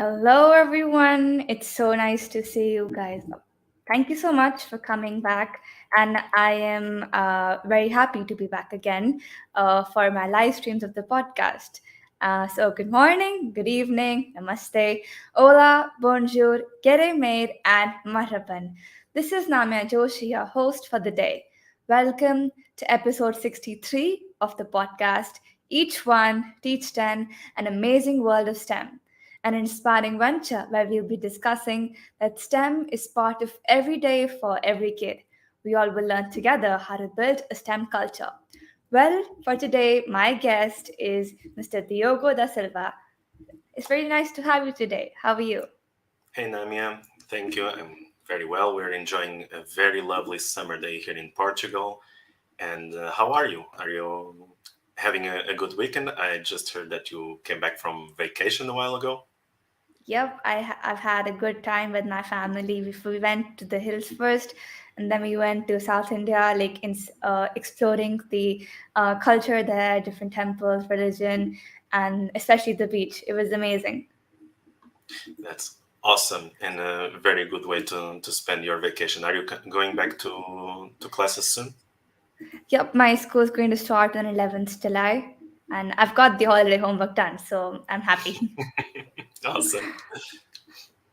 Hello, everyone. It's so nice to see you guys. Thank you so much for coming back. And I am very happy to be back again for my live streams of the podcast. So, good morning, good evening, namaste, hola, bonjour, kere maid, and marhaban. This is Namya Joshi, your host for the day. Welcome to episode 63 of the podcast. Each one, teach 10, an amazing world of STEM, an inspiring venture where we'll be discussing that STEM is part of every day for every kid. We all will learn together how to build a STEM culture. Well, for today, my guest is Mr. Diogo da Silva. It's very nice to have you today. How are you? Hey Namia, thank you. I'm very well. We're enjoying a very lovely summer day here in Portugal. And how are you? Are you having a good weekend? I just heard that you came back from vacation a while ago. Yep, I've had a good time with my family. We went to the hills first, and then we went to South India, exploring the culture there, different temples, religion, and especially the beach. It was amazing. That's awesome and a very good way to spend your vacation. Are you going back to classes soon? Yep, my school's going to start on 11th July, and I've got the holiday homework done, so I'm happy. Awesome.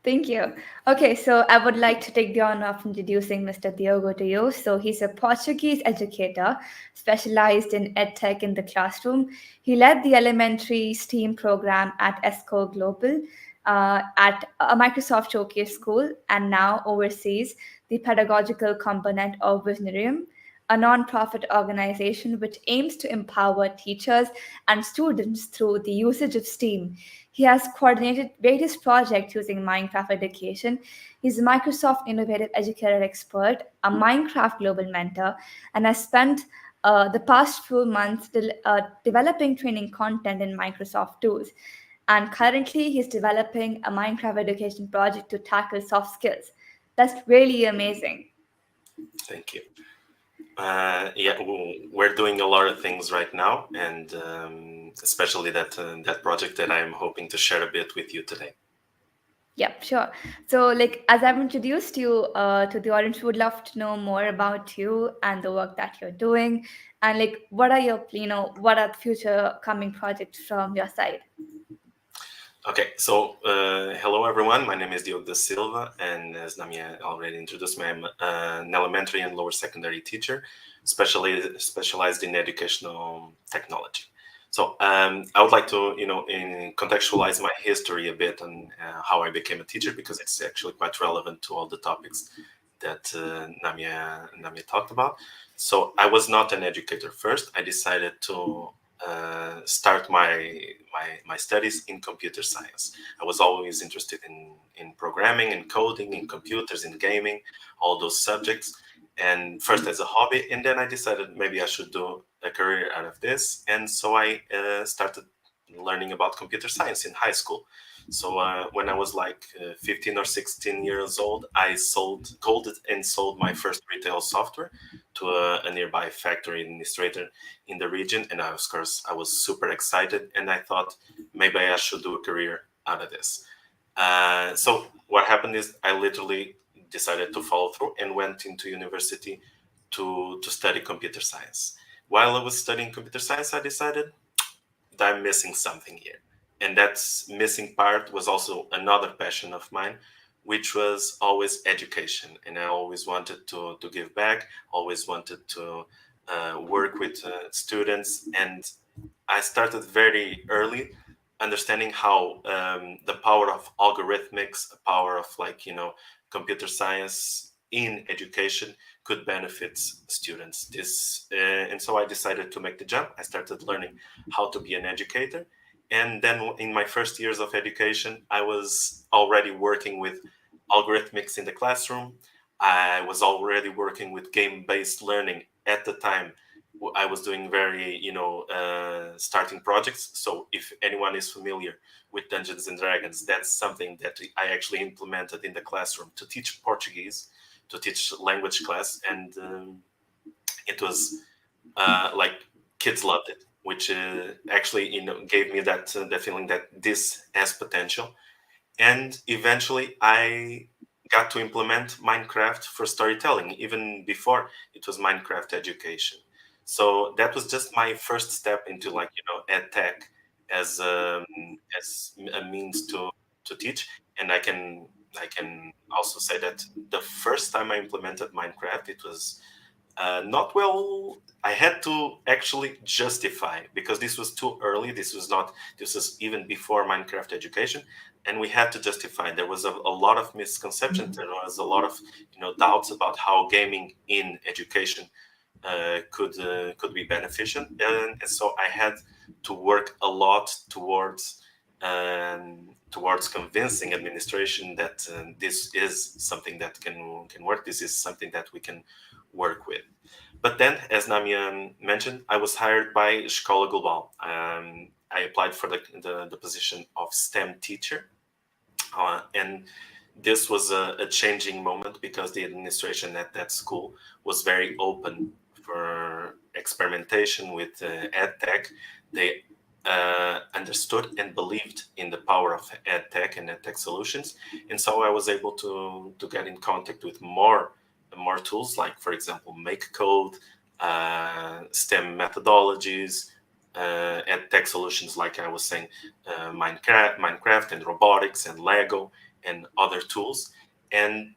Thank you. Okay, so I would like to take the honor of introducing Mr. Diogo to you. So he's a Portuguese educator specialized in EdTech in the classroom. He led the elementary STEAM program at escolaglobal at a Microsoft Showcase School and now oversees the pedagogical component of Visionarium, a nonprofit organization which aims to empower teachers and students through the usage of STEAM. He has coordinated various projects using Minecraft education. He's a Microsoft Innovative Educator Expert, a Minecraft Global Mentor, and has spent the past few months developing training content in Microsoft tools. And currently, he's developing a Minecraft education project to tackle soft skills. That's really amazing. Thank you. Yeah, we're doing a lot of things right now, and especially that project that I'm hoping to share a bit with you today. Yep, sure. So, as I've introduced you to the audience, we would love to know more about you and the work that you're doing, and what are what are the future coming projects from your side? Okay, so hello everyone. My name is Diogo da Silva, and as Namia already introduced me, I'm an elementary and lower secondary teacher, specialized in educational technology. So I would like to, contextualize my history a bit and how I became a teacher because it's actually quite relevant to all the topics that Namia talked about. So I was not an educator first. I decided to start my studies in computer science. I was always interested in programming, in coding, in computers, in gaming, all those subjects. And first as a hobby, and then I decided maybe I should do a career out of this. And so I started learning about computer science in high school. So when I was like 15 or 16 years old, I coded and sold my first retail software to a nearby factory administrator in the region. And of course, I was super excited, and I thought maybe I should do a career out of this. So what happened is I literally decided to follow through and went into university to study computer science. While I was studying computer science, I decided that I'm missing something here. And that missing part was also another passion of mine, which was always education. And I always wanted to give back, always wanted to work with students. And I started very early understanding how the power of algorithmics, the power of computer science in education could benefit students. And so I decided to make the jump. I started learning how to be an educator. And then in my first years of education, I was already working with algorithmics in the classroom. I was already working with game-based learning at the time. I was doing very, starting projects. So if anyone is familiar with Dungeons and Dragons, that's something that I actually implemented in the classroom to teach Portuguese, to teach language class. And it was like kids loved it, which actually, gave me that feeling that this has potential. And eventually I got to implement Minecraft for storytelling, even before it was Minecraft education. So that was just my first step into, like, ed tech as a means to teach. And I can also say that the first time I implemented Minecraft, it was not well. I had to actually justify, because this was too early. This was even before Minecraft education, and we had to justify. There was a lot of misconceptions. There was a lot of doubts about how gaming in education could be beneficial, and so I had to work a lot towards convincing administration that this is something that can work. This is something that we can work with. But then, as Namia mentioned, I was hired by escolaglobal. I applied for the position of STEM teacher, and this was a changing moment, because the administration at that school was very open for experimentation with EdTech. They understood and believed in the power of EdTech and EdTech solutions, and so I was able to get in contact with more tools, like, for example, Make Code, STEM methodologies, EdTech solutions, like I was saying, Minecraft and robotics and Lego and other tools. And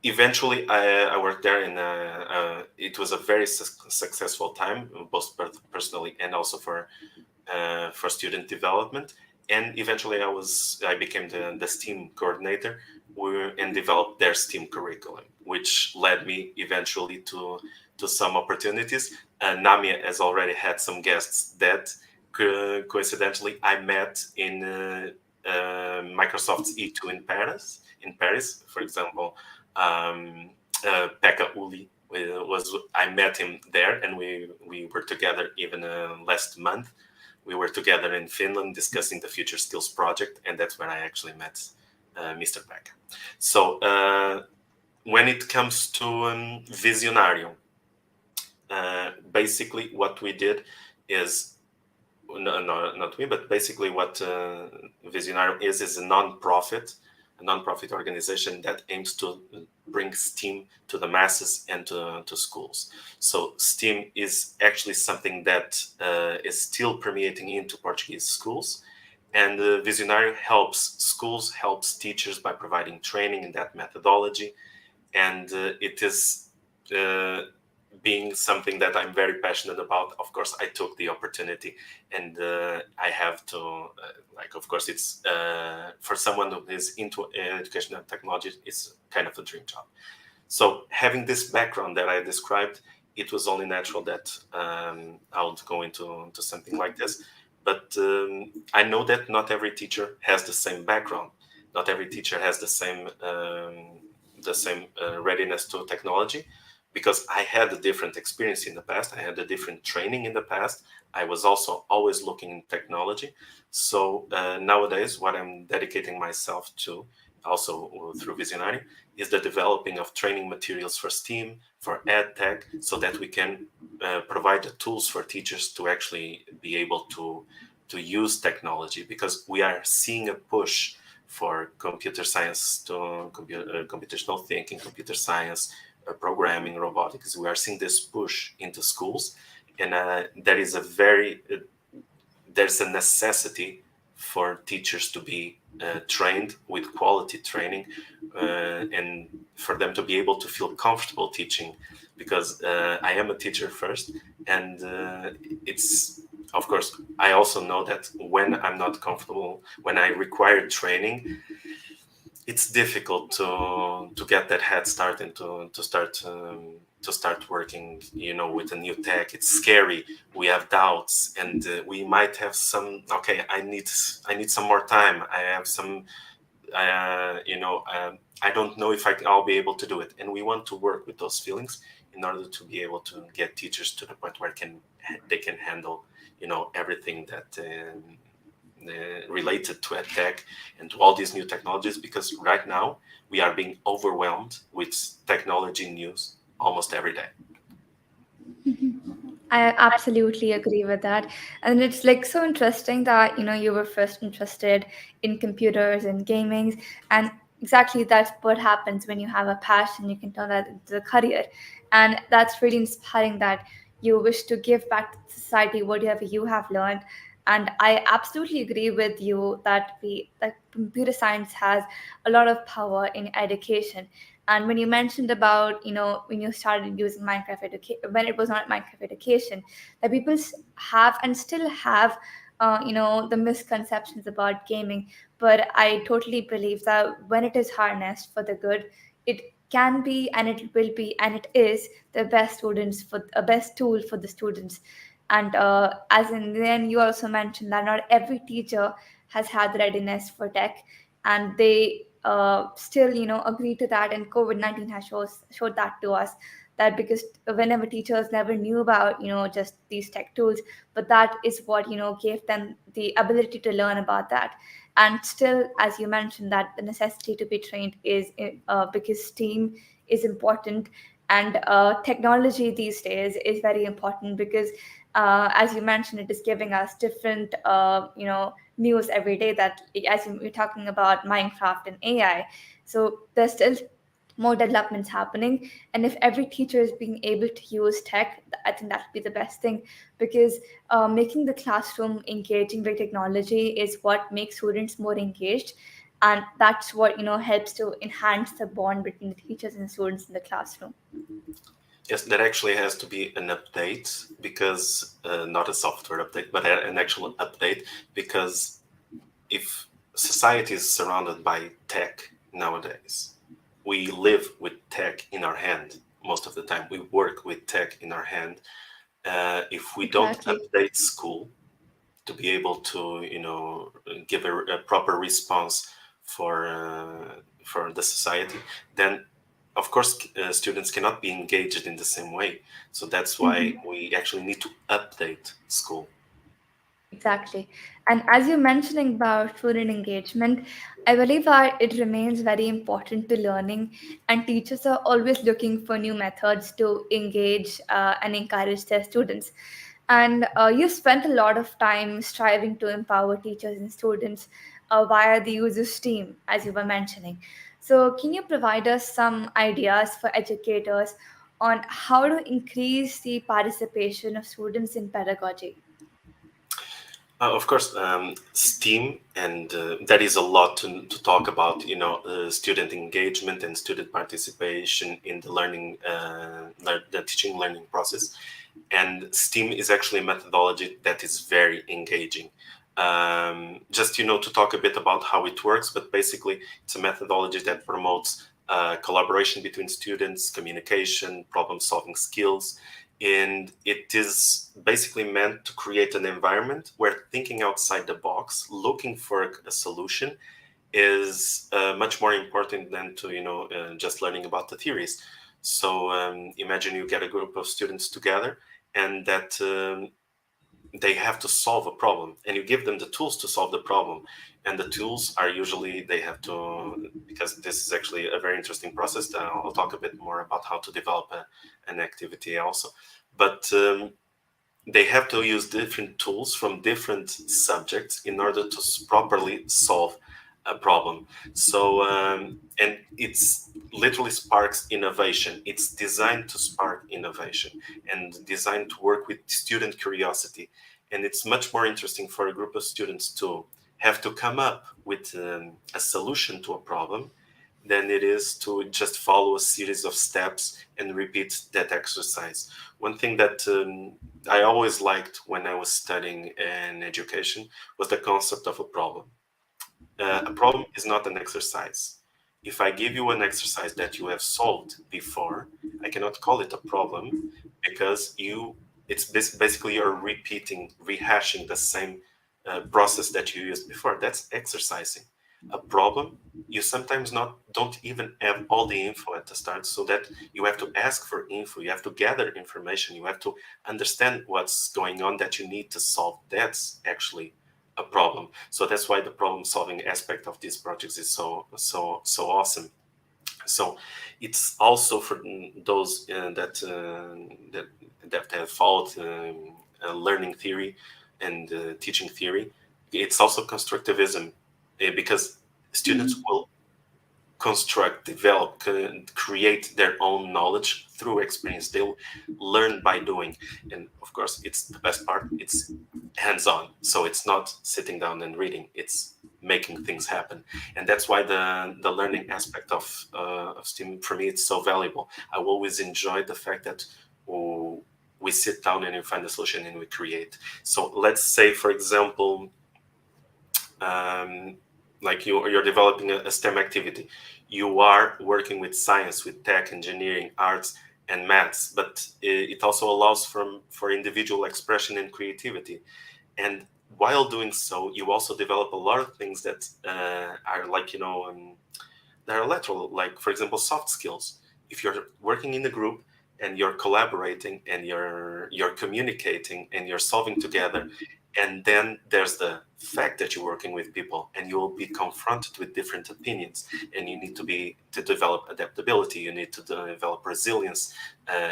eventually I worked there, and it was a very successful time, both personally and also for student development. And eventually I became the STEAM coordinator, and developed their STEAM curriculum, which led me eventually to some opportunities. Namia has already had some guests that coincidentally I met in Microsoft's E2 in Paris. For example, Pekka Uli I met him there, and we were together even last month. We were together in Finland discussing the Future Skills project, and that's where I actually met Mr. Pekka. So when it comes to Visionarium, basically what we did is, no, not we, but basically what Visionarium is a non-profit organization that aims to bring STEAM to the masses and to schools. So STEAM is actually something that is still permeating into Portuguese schools, and Visionarium helps teachers by providing training in that methodology, and it is being something that I'm very passionate about. Of course, I took the opportunity, and I have to, of course, it's for someone who is into education and technology, it's kind of a dream job. So having this background that I described, it was only natural that I would go into something like this. But I know that not every teacher has the same background. Not every teacher has the same readiness to technology, because I had a different experience in the past. I had a different training in the past. I was also always looking in technology. So nowadays, what I'm dedicating myself to, also through Visionary, is the developing of training materials for STEAM, for EdTech, so that we can provide the tools for teachers to actually be able to use technology, because we are seeing a push for computer science to computational thinking, computer science, programming, robotics. We are seeing this push into schools, and there's a necessity for teachers to be trained with quality training, and for them to be able to feel comfortable teaching, because I am a teacher first, and it's, of course, I also know that when I'm not comfortable, when I require training, it's difficult to get that head start and to start working, with a new tech. It's scary. We have doubts, and we might have some. Okay, I need some more time. I have some. I don't know if I'll be able to do it, and we want to work with those feelings in order to be able to get teachers to the point where they can handle, everything that. Related to EdTech and to all these new technologies, because right now we are being overwhelmed with technology news almost every day. I absolutely agree with that. And it's like so interesting that, you were first interested in computers and gaming. And exactly that's what happens when you have a passion, you can turn that into a career. And that's really inspiring that you wish to give back to society whatever you have learned. And I absolutely agree with you that computer science has a lot of power in education. And when you mentioned about, when you started using Minecraft education, when it was not Minecraft education, that people have and still have, the misconceptions about gaming. But I totally believe that when it is harnessed for the good, it can be and it will be and it is the best students for a best tool for the students. And as in then you also mentioned that not every teacher has had the readiness for tech, and they still agree to that, and COVID-19 has showed that to us, that because whenever teachers never knew about just these tech tools, but that is what gave them the ability to learn about that. And still, as you mentioned, that the necessity to be trained is because STEAM is important, and technology these days is very important because as you mentioned, it is giving us different news every day, that as we're talking about Minecraft and AI. So there's still more developments happening. And if every teacher is being able to use tech, I think that would be the best thing, because making the classroom engaging with technology is what makes students more engaged. And that's what helps to enhance the bond between the teachers and students in the classroom. Yes, that actually has to be an update because not a software update, but an actual update, because if society is surrounded by tech nowadays, we live with tech in our hand most of the time. We work with tech in our hand. If we don't Exactly. update school to be able to, give a proper response for the society, then of course students cannot be engaged in the same way. So that's why Mhm. we actually need to update school. Exactly. And as you're mentioning about student engagement, I believe that it remains very important to learning, and teachers are always looking for new methods to engage and encourage their students. And you spent a lot of time striving to empower teachers and students via the use of STEAM, as you were mentioning. So, can you provide us some ideas for educators on how to increase the participation of students in pedagogy? Of course, STEAM, and that is a lot to talk about. Student engagement and student participation in the the teaching learning process. And STEAM is actually a methodology that is very engaging. Just to talk a bit about how it works, but basically, it's a methodology that promotes collaboration between students, communication, problem-solving skills, and it is basically meant to create an environment where thinking outside the box, looking for a solution, is much more important than to just learning about the theories. So imagine you get a group of students together, and that they have to solve a problem, and you give them the tools to solve the problem. And the tools are usually, they have to, because this is actually a very interesting process, I'll talk a bit more about how to develop an activity also. But they have to use different tools from different subjects in order to properly solve a problem. So, and it's literally sparks innovation. It's designed to spark innovation and designed to work with student curiosity. And it's much more interesting for a group of students to have to come up with a solution to a problem than it is to just follow a series of steps and repeat that exercise. One thing that I always liked when I was studying in education was the concept of a problem. A problem is not an exercise. If I give you an exercise that you have solved before, I cannot call it a problem because basically you're repeating, rehashing the same process that you used before. That's exercising. A problem, you sometimes not don't even have all the info at the start, so that you have to ask for info, you have to gather information, you have to understand what's going on that you need to solve. That's actually a problem. So that's why the problem solving aspect of these projects is so awesome. So it's also for those that have followed learning theory and teaching theory. It's also constructivism, because students will construct, develop, create their own knowledge through experience. They'll learn by doing, and of course, it's the best part. It's hands-on, so it's not sitting down and reading. It's making things happen, and that's why the learning aspect of STEAM for me it's so valuable. I will always enjoy the fact that we sit down and we find a solution and we create. So let's say, for example, um, like you're developing a STEM activity. You are working with science, with tech, engineering, arts, and maths, but it also allows for individual expression and creativity. And while doing so, you also develop a lot of things that are like, that are lateral, like, for example, soft skills. If you're working in a group and you're collaborating and you're communicating and you're solving together, and then there's the fact that you're working with people and you will be confronted with different opinions, and you need to develop adaptability, you need to develop resilience,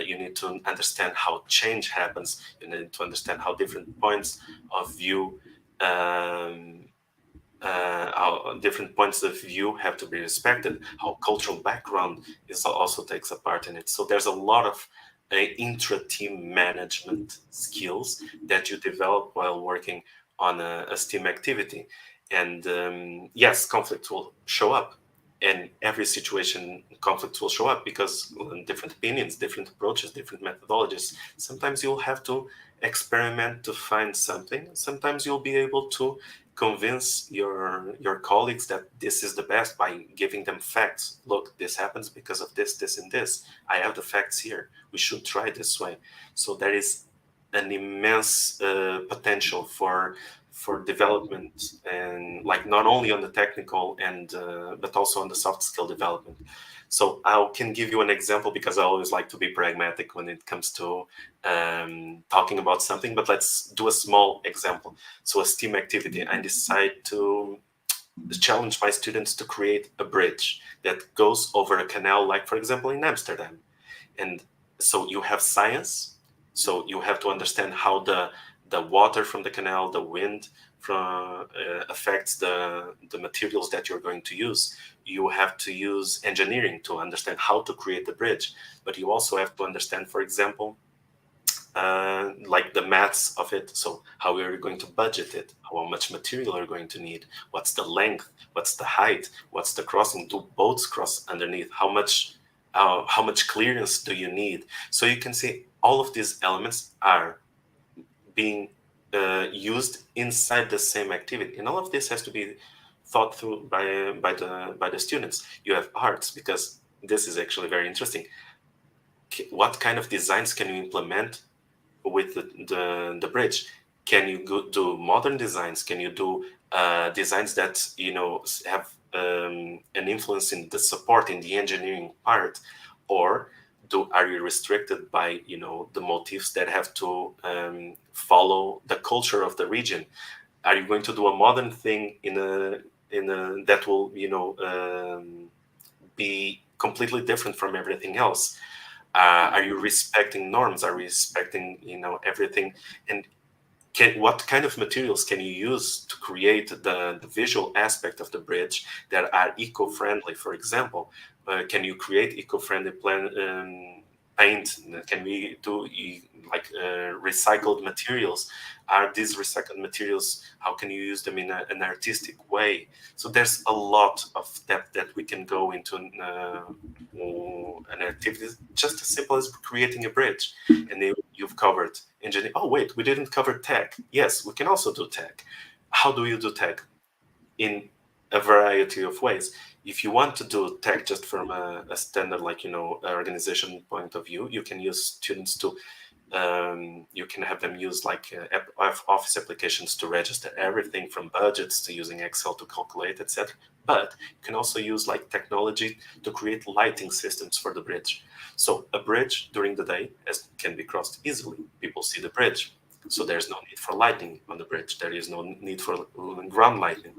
you need to understand how change happens, you need to understand how different points of view how different points of view have to be respected, how cultural background is also takes a part in it. So there's a lot of intra-team management skills that you develop while working on a STEAM activity. And yes, conflict will show up. In every situation, conflict will show up because different opinions, different approaches, different methodologies. Sometimes you'll have to experiment to find something. Sometimes you'll be able to convince your colleagues that this is the best by giving them facts. Look, this happens because of this, this, and this. I have the facts here. We should try this way. So there is an immense potential for development, and like not only on the technical and but also on the soft skill development. So I can give you an example because I always like to be pragmatic when it comes to talking about something. But let's do a small example. So a STEAM activity, I decide to challenge my students to create a bridge that goes over a canal, like for example in Amsterdam. And so you have science, so you have to understand how the water from the canal, the wind from affects the materials that you're going to use. You have to use engineering to understand how to create the bridge, but you also have to understand, for example, like the maths of it. So how we're going to budget it, how much material are going to need, what's the length, what's the height, what's the crossing, do boats cross underneath, how much clearance do you need? So you can see all of these elements are being used inside the same activity, and all of this has to be thought through by the students. You have arts, because this is actually very interesting. What kind of designs can you implement with the bridge? Can you do modern designs? Can you do designs that have an influence in the support in the engineering part, or are you restricted by the motifs that have to follow the culture of the region? Are you going to do a modern thing in a that will be completely different from everything else? Are you respecting norms? Are you respecting everything? And what kind of materials can you use to create the visual aspect of the bridge that are eco-friendly? For example, can you create eco-friendly paint? Can we do recycled materials? Are these recycled materials, how can you use them in an artistic way? So there's a lot of that we can go into an activity just as simple as creating a bridge. And then you've covered engineering. Oh wait, we didn't cover tech. Yes, we can also do tech. How do you do tech? In a variety of ways. If you want to do tech just from a standard organization point of view, you can use students to you can have them use office applications to register everything from budgets to using Excel to calculate, etc. But you can also use technology to create lighting systems for the bridge. So a bridge during the day can be crossed easily. People see the bridge, so there's no need for lighting on the bridge. There is no need for ground lighting.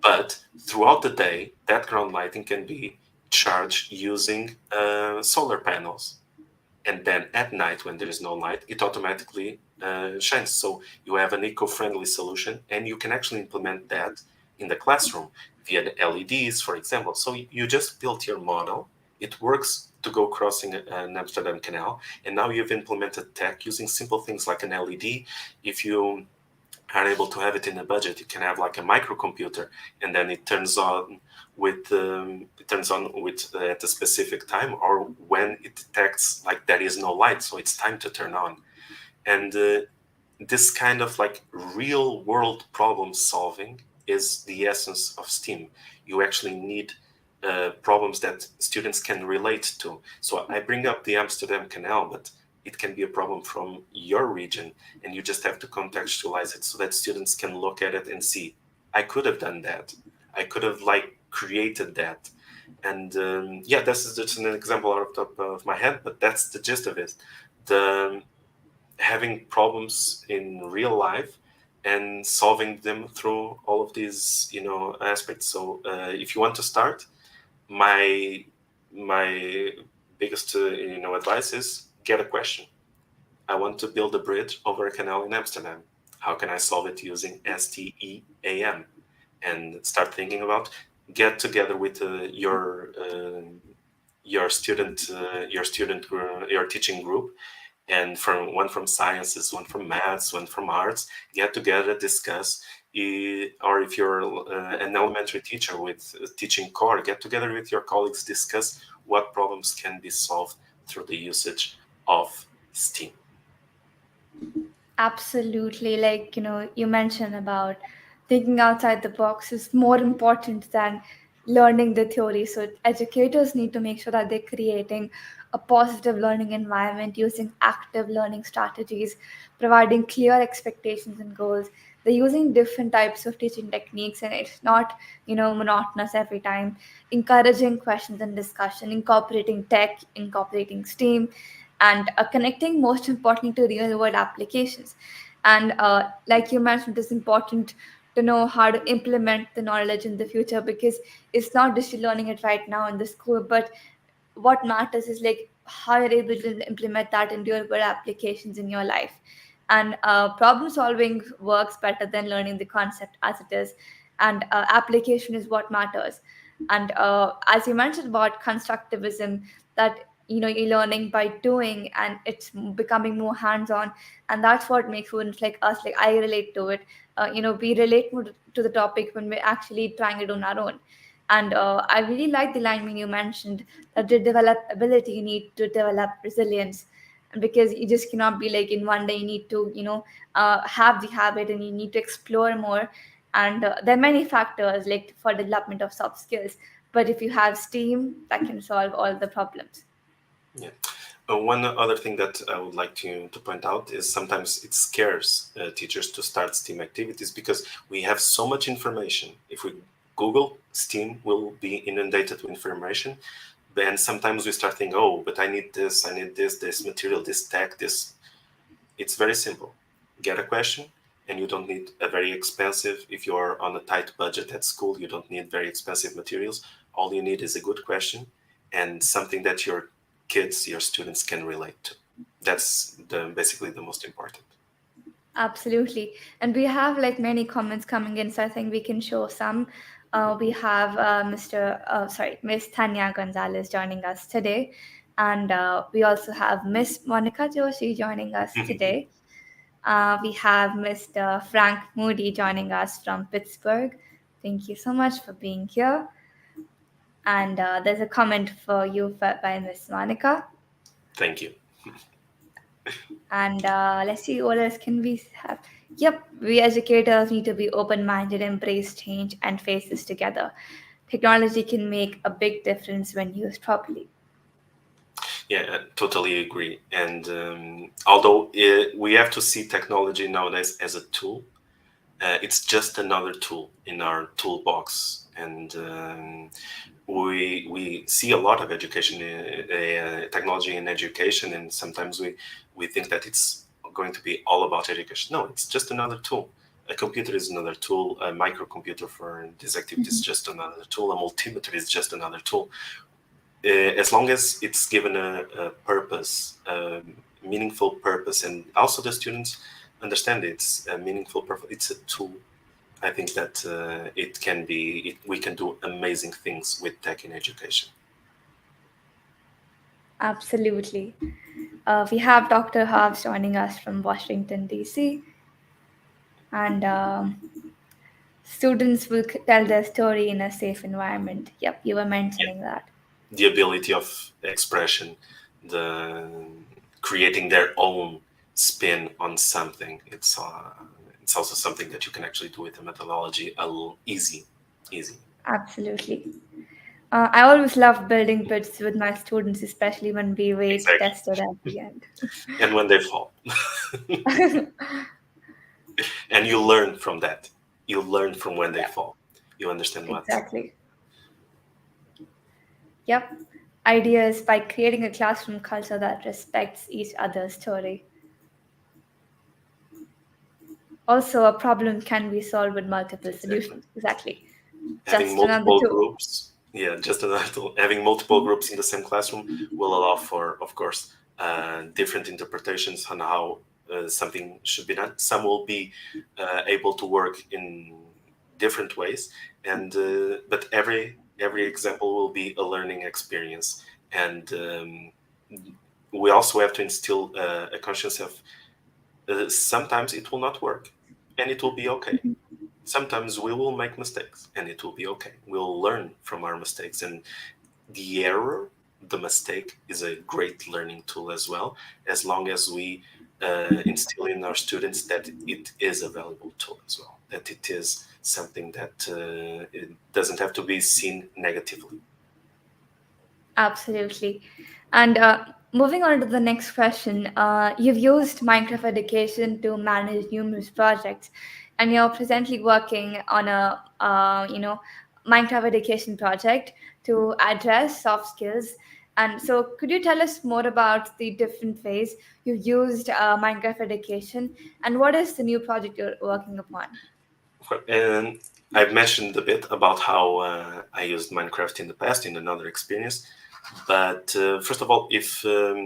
But throughout the day, that ground lighting can be charged using solar panels. And then at night, when there is no light, it automatically shines. So you have an eco-friendly solution, and you can actually implement that in the classroom via the LEDs, for example. So you just built your model. It works to go crossing an Amsterdam Canal, and now you've implemented tech using simple things like an LED. If you are able to have it in a budget, you can have like a microcomputer, and then it turns on with at a specific time, or when it detects like there is no light, so it's time to turn on. And this kind of like real world problem solving is the essence of STEAM. You actually need problems that students can relate to. So I bring up the Amsterdam Canal, but it can be a problem from your region, and you just have to contextualize it so that students can look at it and see, I could have done that. I could have like created that. And yeah, this is just an example out of the top of my head, but that's the gist of it. The having problems in real life and solving them through all of these aspects. So if you want to start, my my biggest advice is get a question. I want to build a bridge over a canal in Amsterdam. How can I solve it using STEAM? And start thinking about, get together with your teaching group, and from one from sciences, one from maths, one from arts, get together, discuss. Or if you're an elementary teacher with teaching core, get together with your colleagues, discuss what problems can be solved through the usage of STEAM. Absolutely. Like, you mentioned about thinking outside the box is more important than learning the theory. So, educators need to make sure that they're creating a positive learning environment using active learning strategies, providing clear expectations and goals. They're using different types of teaching techniques, and it's not, monotonous every time. Encouraging questions and discussion, incorporating tech, incorporating STEAM, and connecting most importantly to real world applications. And like you mentioned, it's important to know how to implement the knowledge in the future, because it's not just you learning it right now in the school, but what matters is like how you're able to implement that in real world applications in your life. And problem solving works better than learning the concept as it is, and application is what matters. And as you mentioned about constructivism, that you're learning by doing, and it's becoming more hands-on, and that's what makes students like us, like I relate to it. We relate more to the topic when we're actually trying it on our own. And I really like the line when you mentioned that to develop ability, you need to develop resilience. And because you just cannot be like in one day, you need to, have the habit, and you need to explore more. And there are many factors like for development of soft skills. But if you have STEAM, that can solve all the problems. Yeah. One other thing that I would like to point out is sometimes it scares teachers to start STEAM activities because we have so much information. If we Google, STEAM will be inundated with information. Then sometimes we start thinking, oh, but I need this material, this tech, this. It's very simple. Get a question, and you don't need a very expensive, if you're on a tight budget at school, you don't need very expensive materials. All you need is a good question and something that your kids, your students can relate to. That's basically the most important. Absolutely. And we have like many comments coming in, so I think we can show some. We have Miss Tanya Gonzalez joining us today. And we also have Miss Monica Joshi joining us today. We have Mr. Frank Moody joining us from Pittsburgh. Thank you so much for being here. And there's a comment for you by Miss Monica. Thank you. And let's see what else can we have. Yep, we educators need to be open-minded, embrace change, and face this together. Technology can make a big difference when used properly. Yeah, I totally agree. And although we have to see technology nowadays as a tool, it's just another tool in our toolbox. And we see a lot of education, technology in education, and sometimes we think that it's going to be all about education. No, it's just another tool. A computer is another tool. A microcomputer for this activity is just another tool. A multimeter is just another tool. As long as it's given a purpose, a meaningful purpose, and also the students understand it's a meaningful purpose, it's a tool. I think that we can do amazing things with tech in education. Absolutely. We have Dr. Hobbs joining us from Washington, D.C., and students will tell their story in a safe environment. Yep, you were mentioning that. The ability of expression, the creating their own spin on something. It's also something that you can actually do with the methodology a little easy. Absolutely. I always love building bits with my students, especially when we rate Exactly. tested at the end. And when they fall. And you learn from that. You learn from when they Yeah, fall. You understand what. exactly. Yep. Idea is by creating a classroom culture that respects each other's story. Also, a problem can be solved with multiple Exactly. solutions. Exactly. Having Just another multiple tool. groups, yeah, just another tool. Having multiple groups in the same classroom will allow for, of course, different interpretations on how something should be done. Some will be able to work in different ways, and but every example will be a learning experience. And we also have to instill a conscience of sometimes it will not work, and it will be okay. Sometimes we will make mistakes, and it will be okay. We'll learn from our mistakes, and the error, the mistake, is a great learning tool as well, as long as we instill in our students that it is a valuable tool as well, that it is something that it doesn't have to be seen negatively. Absolutely. And moving on to the next question, you've used Minecraft Education to manage numerous projects, and you're presently working on a Minecraft Education project to address soft skills. And so, could you tell us more about the different ways you've used Minecraft Education, and what is the new project you're working upon? And I've mentioned a bit about how I used Minecraft in the past in another experience. But first of all, if our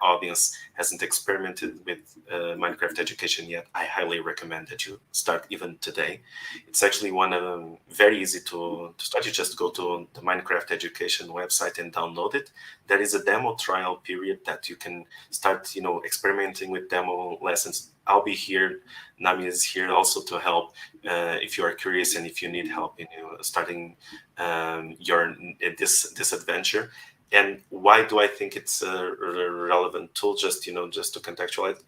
audience hasn't experimented with Minecraft education yet, I highly recommend that you start even today. It's actually one of them very easy to start. You just go to the Minecraft education website and download it. There is a demo trial period that you can start, experimenting with demo lessons. I'll be here. Nami is here also to help if you are curious and if you need help in starting your this adventure. And why do I think it's a relevant tool? Just to contextualize,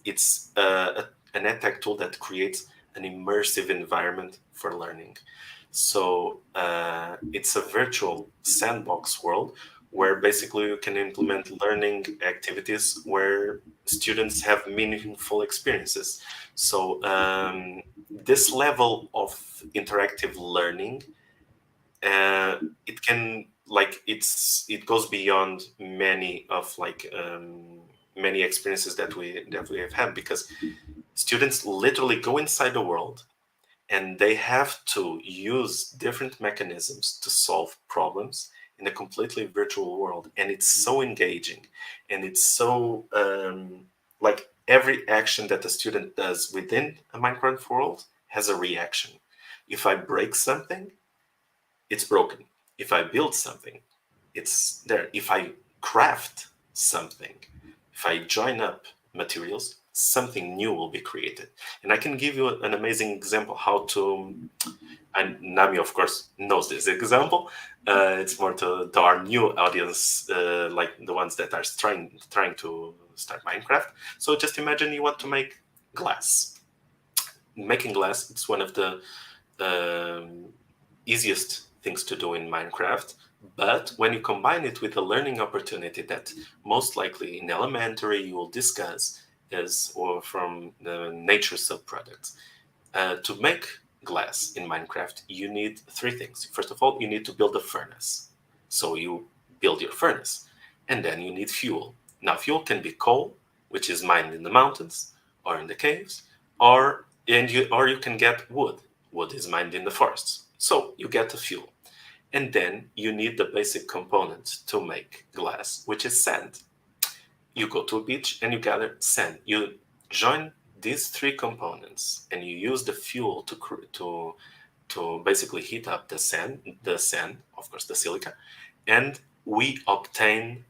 it's an EdTech tool that creates an immersive environment for learning. So it's a virtual sandbox world where basically you can implement learning activities where students have meaningful experiences. So this level of interactive learning, it can it goes beyond many experiences that we have had, because students literally go inside the world and they have to use different mechanisms to solve problems in a completely virtual world. And it's so engaging, and it's so every action that the student does within a Minecraft world has a reaction. If I break something, it's broken. If I build something, it's there. If I craft something, if I join up materials, something new will be created. And I can give you an amazing example how to, and Nami, of course, knows this example. It's more to our new audience, like the ones that are trying to start Minecraft. So just imagine you want to make glass. Making glass, it's one of the easiest things to do in Minecraft. But when you combine it with a learning opportunity that most likely in elementary you will discuss is or from the nature subproducts, to make glass in Minecraft, you need three things. First of all, you need to build a furnace. So you build your furnace, and then you need fuel. Now, fuel can be coal, which is mined in the mountains, or in the caves, or you can get wood. Wood is mined in the forests. So you get the fuel. And then you need the basic component to make glass, which is sand. You go to a beach and you gather sand. You join these three components and you use the fuel to basically heat up the sand, of course, the silica, and we obtain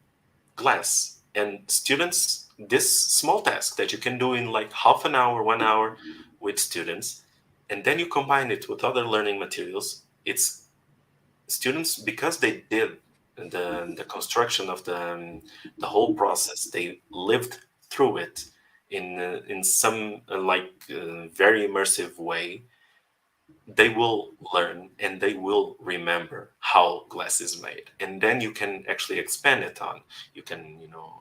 glass. And students, this small task that you can do in like half an hour, 1 hour with students, and then you combine it with other learning materials, it's students, because they did the construction of the whole process, they lived through it in some very immersive way. They will learn and they will remember how glass is made, and then you can actually expand it on. You can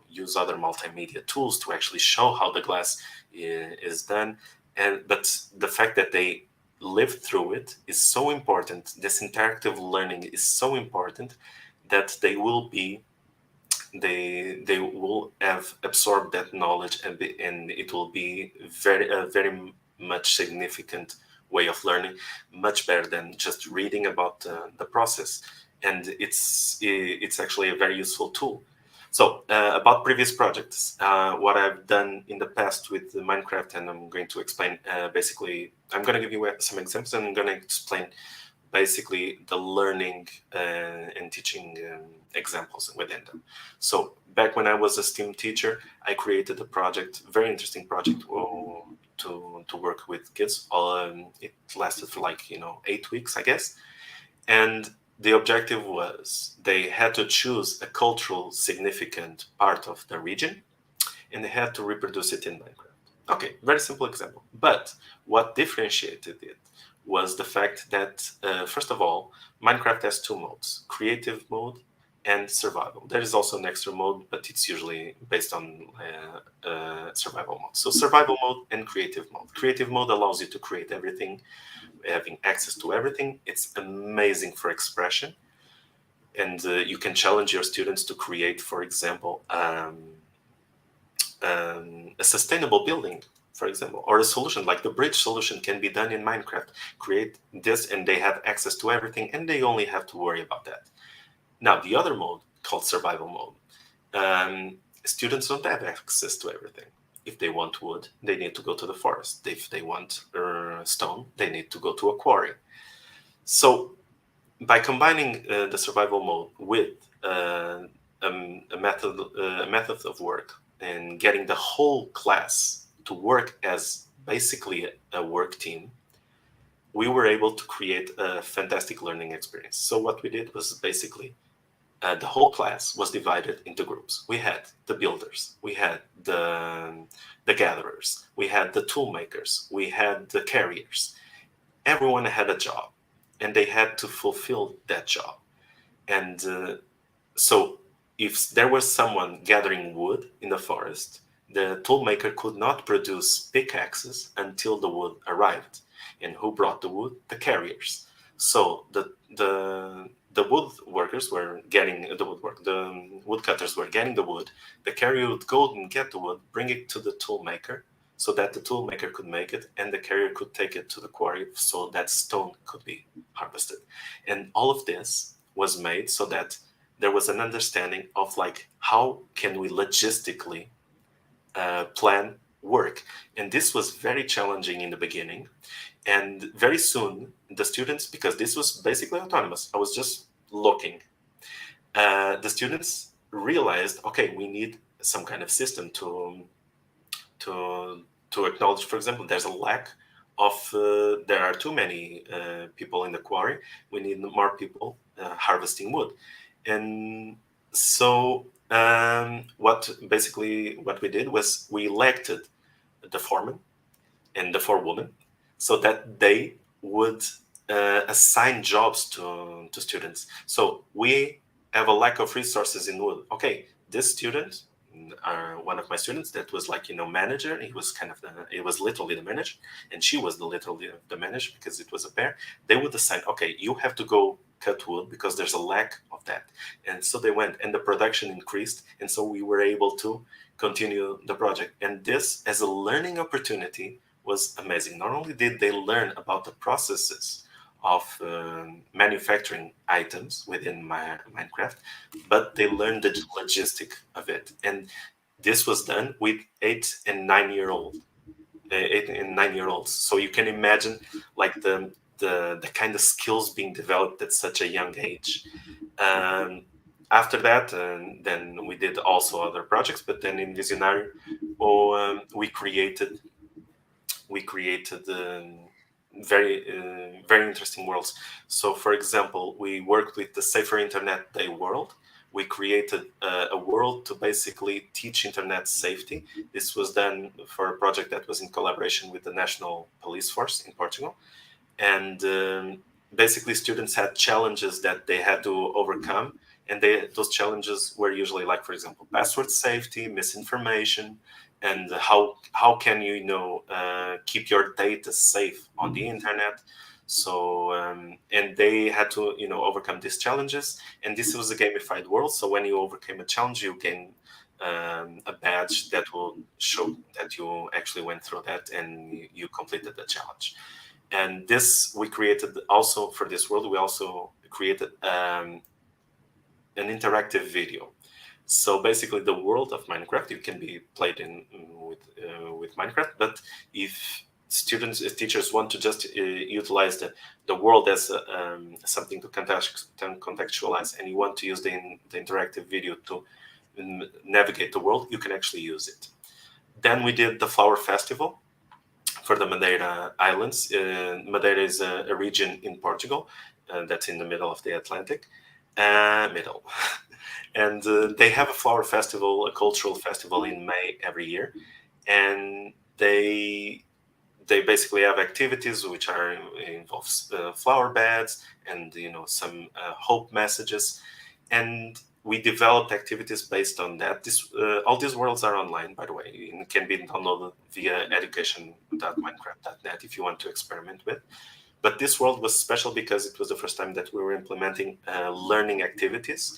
use other multimedia tools to actually show how the glass is done. And but the fact that they lived through it is so important. This interactive learning is so important that they will have absorbed that knowledge, and it will be very much significant way of learning, much better than just reading about the process. And it's actually a very useful tool. So about previous projects, what I've done in the past with Minecraft, and I'm going to explain basically, I'm going to give you some examples, and I'm going to explain basically the learning and teaching examples within them. So back when I was a STEAM teacher, I created a project, very interesting project, to work with kids. It lasted for 8 weeks, I guess. And the objective was they had to choose a cultural significant part of the region, and they had to reproduce it in Minecraft. Okay, very simple example. But what differentiated it was the fact that, first of all, Minecraft has two modes, creative mode and survival. There is also an extra mode, but it's usually based on survival mode. So survival mode and creative mode. Creative mode allows you to create everything, having access to everything. It's amazing for expression. And you can challenge your students to create, for example, a sustainable building, for example, or a solution like the bridge solution can be done in Minecraft. Create this and they have access to everything, and they only have to worry about that. Now, the other mode, called survival mode, students don't have access to everything. If they want wood, they need to go to the forest. If they want stone, they need to go to a quarry. So by combining the survival mode with a method of work and getting the whole class to work as basically a work team, we were able to create a fantastic learning experience. So what we did was basically the whole class was divided into groups. We had the builders, we had the gatherers, we had the tool makers, we had the carriers. Everyone had a job, and they had to fulfill that job. And so if there was someone gathering wood in the forest, the toolmaker could not produce pickaxes until the wood arrived. And who brought the wood? The carriers. So the wood workers were getting the woodcutters were getting the wood. The carrier would go and get the wood, bring it to the toolmaker, so that the toolmaker could make it, and the carrier could take it to the quarry so that stone could be harvested. And all of this was made so that there was an understanding of how can we logistically plan work. And this was very challenging in the beginning. And very soon, the students, because this was basically autonomous, I was just looking, the students realized, okay, we need some kind of system to acknowledge, for example, there's a lack of, there are too many people in the quarry. We need more people harvesting wood. And so what we did was we elected the foreman and the forewoman so that they would assign jobs to students. So we have a lack of resources in wood. Okay, this student, one of my students that was manager, he was it was literally the manager, and she was literally the manager because it was a pair. They would assign, okay, you have to go cut wood because there's a lack of that. And so they went, and the production increased, and so we were able to continue the project. And this, as a learning opportunity, was amazing. Not only did they learn about the processes of manufacturing items within Minecraft, but they learned the logistic of it. And this was done with 8 and 9 year olds. So you can imagine like the kind of skills being developed at such a young age. Um, After that, then we did also other projects, but then in Visionarium, we created very interesting worlds. So, for example, we worked with the Safer Internet Day world. We created a world to basically teach internet safety. This was done for a project that was in collaboration with the National Police Force in Portugal. And basically, students had challenges that they had to overcome. And those challenges were usually like, for example, password safety, misinformation, and how can keep your data safe on the internet. So and they had to overcome these challenges, and this was a gamified world. So when you overcame a challenge, you gain a badge that will show that you actually went through that and you completed the challenge. And this we created also for this world. We also created an interactive video. So basically, the world of Minecraft, you can be played in with Minecraft. But if teachers want to just utilize the world as something to contextualize, and you want to use the interactive video to navigate the world, you can actually use it. Then we did the Flower Festival for the Madeira Islands. Madeira is a region in Portugal that's in the middle of the Atlantic. Middle. And they have a flower festival, a cultural festival in May every year. And they basically have activities which involves flower beds and some hope messages. And we developed activities based on that. All these worlds are online, by the way, and can be downloaded via education.minecraft.net if you want to experiment with. But this world was special because it was the first time that we were implementing learning activities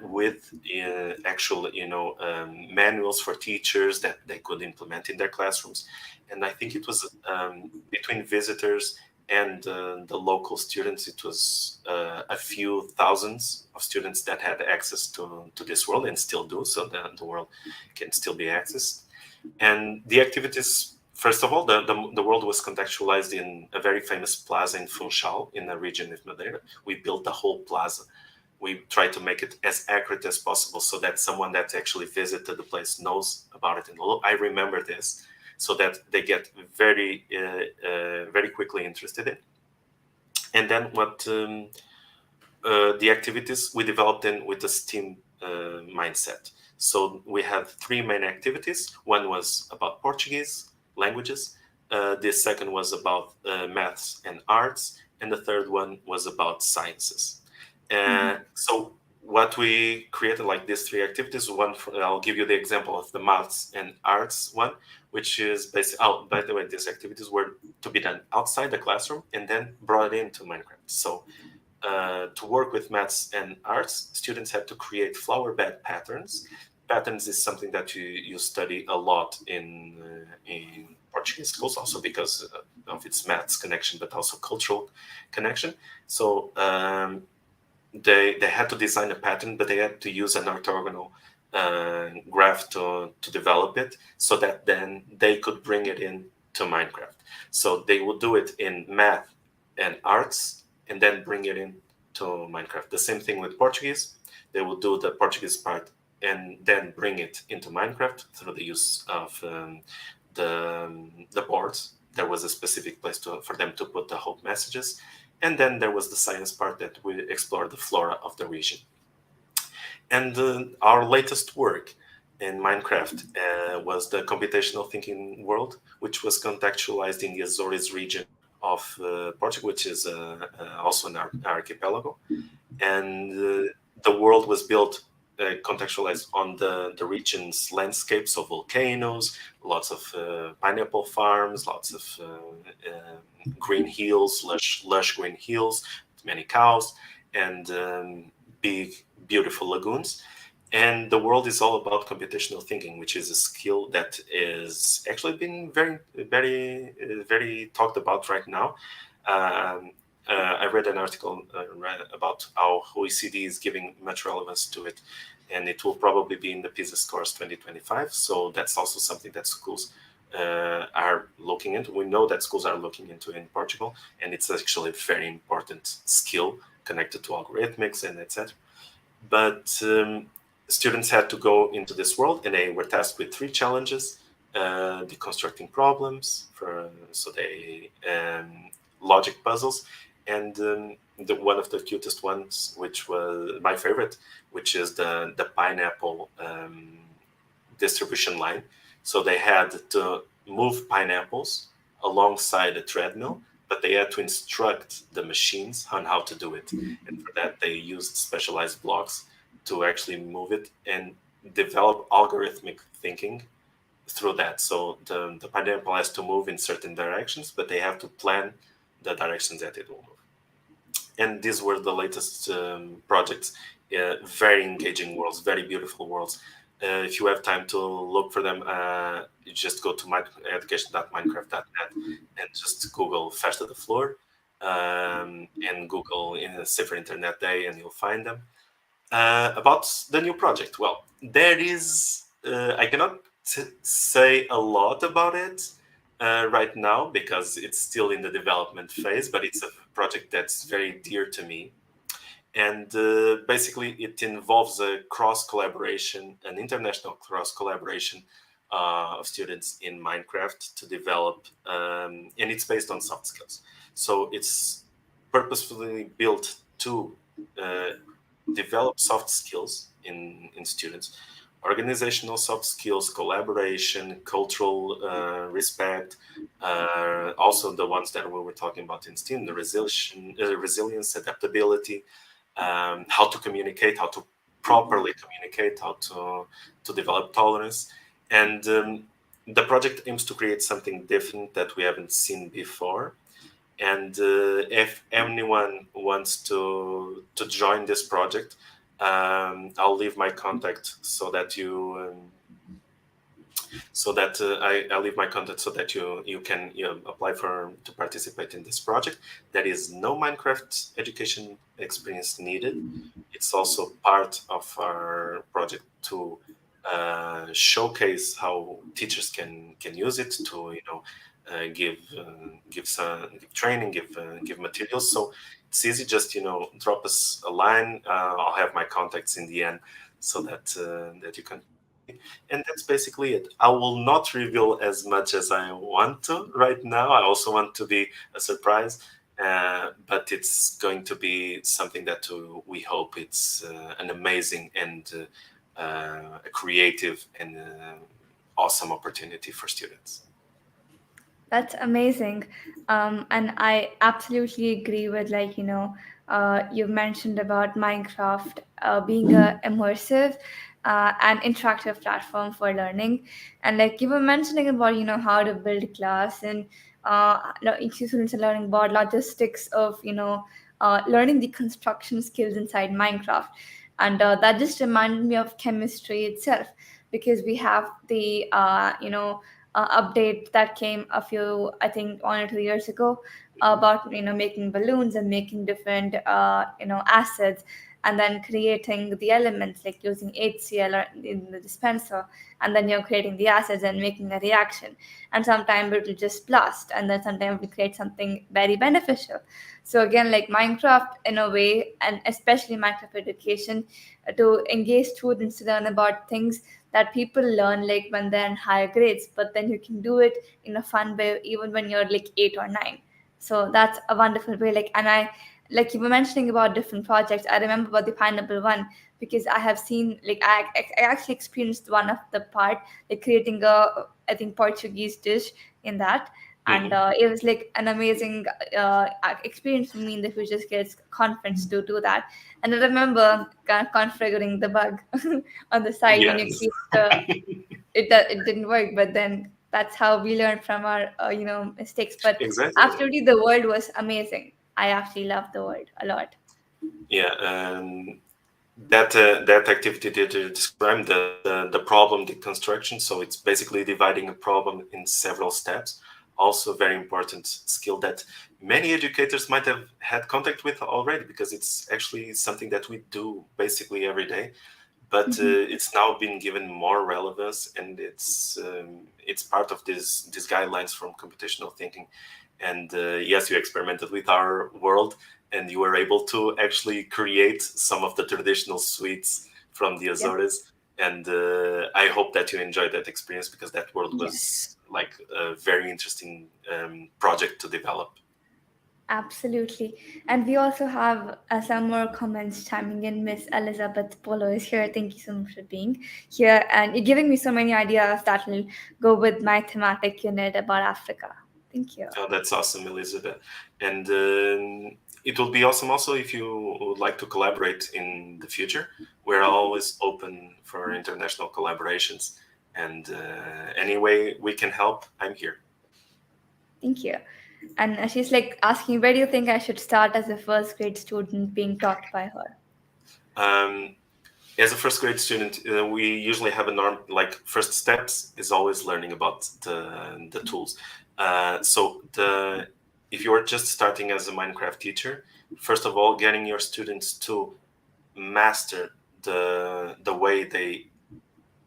with actual, manuals for teachers that they could implement in their classrooms. And I think it was between visitors and the local students, it was a few thousands of students that had access to this world and still do. So the world can still be accessed. And the activities, first of all, the world was contextualized in a very famous plaza in Funchal, in the region of Madeira. We built the whole plaza. We tried to make it as accurate as possible so that someone that actually visited the place knows about it. And I remember this, so that they get very quickly interested in. And then what the activities we developed in with the STEAM mindset. So we had 3 main activities. One was about Portuguese languages. The second was about maths and arts. And the third one was about sciences. So what we created, like these 3 activities, I'll give you the example of the maths and arts one, which is basically, by the way, these activities were to be done outside the classroom and then brought into Minecraft. So to work with maths and arts, students had to create flower bed patterns. Patterns is something that you study a lot in Portuguese schools, also because of its maths connection, but also cultural connection. So they had to design a pattern, but they had to use an orthogonal graph to develop it, so that then they could bring it in to Minecraft. So they would do it in math and arts and then bring it in to Minecraft. The same thing with Portuguese. They will do the Portuguese part and then bring it into Minecraft through the use of the boards. There was a specific place for them to put the hope messages. And then there was the science part that we explored the flora of the region. And our latest work in Minecraft was the computational thinking world, which was contextualized in the Azores region of Portugal, which is also an archipelago. And the world was built contextualized on the region's landscape, so volcanoes, lots of pineapple farms, lots of green hills, lush green hills, many cows and big, beautiful lagoons. And the world is all about computational thinking, which is a skill that is actually been very talked about right now. Um, I read an article about how OECD is giving much relevance to it, and it will probably be in the PISA scores 2025. So that's also something that schools are looking into. We know that schools are looking into in Portugal, and it's actually a very important skill connected to algorithmics and etc. But students had to go into this world, and they were tasked with three challenges: deconstructing problems, so they logic puzzles, and one of the cutest ones, which was my favorite, which is the pineapple distribution line. So they had to move pineapples alongside a treadmill, but they had to instruct the machines on how to do it. And for that, they used specialized blocks to actually move it and develop algorithmic thinking through that. So the pineapple has to move in certain directions, but they have to plan the directions that it will move. And these were the latest projects. Very engaging worlds, very beautiful worlds. If you have time to look for them, you just go to education.minecraft.net and just Google Festa the Floor and Google in a Safer Internet Day, and you'll find them. About the new project, well, there is, I cannot say a lot about it right now because it's still in the development phase, but it's a project that's very dear to me. And basically, it involves a cross collaboration, an international cross collaboration of students in Minecraft to develop, and it's based on soft skills. So it's purposefully built to develop soft skills in students: organizational soft skills, collaboration, cultural respect, also the ones that we were talking about in STEAM, the resilience, adaptability, how to communicate, how to properly communicate, how to develop tolerance. And the project aims to create something different that we haven't seen before. And if anyone wants to join this project, I'll leave my contact so that you I'll leave my contact so that you can apply to participate in this project. There is no Minecraft education experience needed. It's also part of our project to showcase how teachers can use it to give training, give materials. So it's easy. Just drop us a line. I'll have my contacts in the end so that you can. And that's basically it. I will not reveal as much as I want to right now. I also want to be a surprise, but it's going to be something that we hope it's an amazing and a creative and awesome opportunity for students. That's amazing. And I absolutely agree with you mentioned about Minecraft being a immersive and interactive platform for learning. And like you were mentioning about, how to build class and students are learning about logistics of, learning the construction skills inside Minecraft. And that just reminded me of chemistry itself because we have the, update that came a few, I think, 1 or 2 years ago about making balloons and making different acids and then creating the elements like using HCl in the dispenser, and then you're creating the acids and making a reaction, and sometimes it will just blast and then sometimes it will create something very beneficial. So again, like Minecraft in a way, and especially Minecraft education, to engage students to learn about things that people learn like when they're in higher grades, but then you can do it in a fun way even when you're like 8 or 9. So that's a wonderful way. And I, like you were mentioning about different projects, I remember about the pineapple one because I have seen, like, I actually experienced one of the part, like creating a, I think, Portuguese dish in that. And Mm-hmm. it was like an amazing experience for me in the Future Skills conference to do that. And I remember configuring the bug on the side when you Yes, create the, it didn't work, but then that's how we learn from our mistakes. But exactly. absolutely, the world was amazing. I actually love the word a lot. Yeah, that activity that you described, the problem deconstruction. So it's basically dividing a problem in several steps. Also, very important skill that many educators might have had contact with already, because it's actually something that we do basically every day. But it's now been given more relevance, and it's part of these guidelines from computational thinking. And yes, you experimented with our world, and you were able to actually create some of the traditional sweets from the Yep. Azores. And I hope that you enjoyed that experience, because that world Yes. was like a very interesting project to develop. Absolutely. And we also have some more comments chiming in. Miss Elizabeth Polo is here. Thank you so much for being here. And you're giving me so many ideas that will go with my thematic unit about Africa. Thank you. Oh, that's awesome, Elizabeth. And it will be awesome also if you would like to collaborate in the future. We're always open for international collaborations. And any way we can help, I'm here. Thank you. And she's like asking, where do you think I should start as a first grade student being taught by her? Um, as a first grade student, we usually have a norm, like first steps is always learning about the tools. So if you're just starting as a Minecraft teacher, first of all, getting your students to master the way they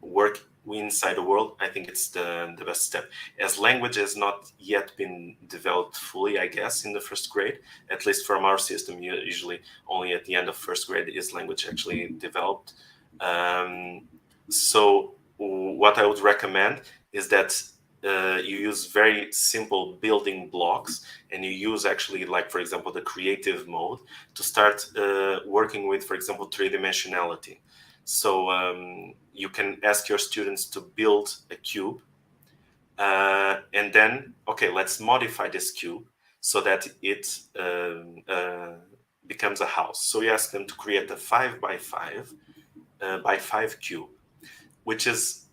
work inside the world, I think it's the best step. As language has not yet been developed fully, I guess, in the first grade, at least from our system, usually only at the end of first grade is language actually developed. um, so what I would recommend is that you use very simple building blocks, and you use actually, like, for example, the creative mode to start working with, for example, three-dimensionality. So you can ask your students to build a cube, and then, okay, let's modify this cube so that it becomes a house. So you ask them to create a 5 by 5 cube, which is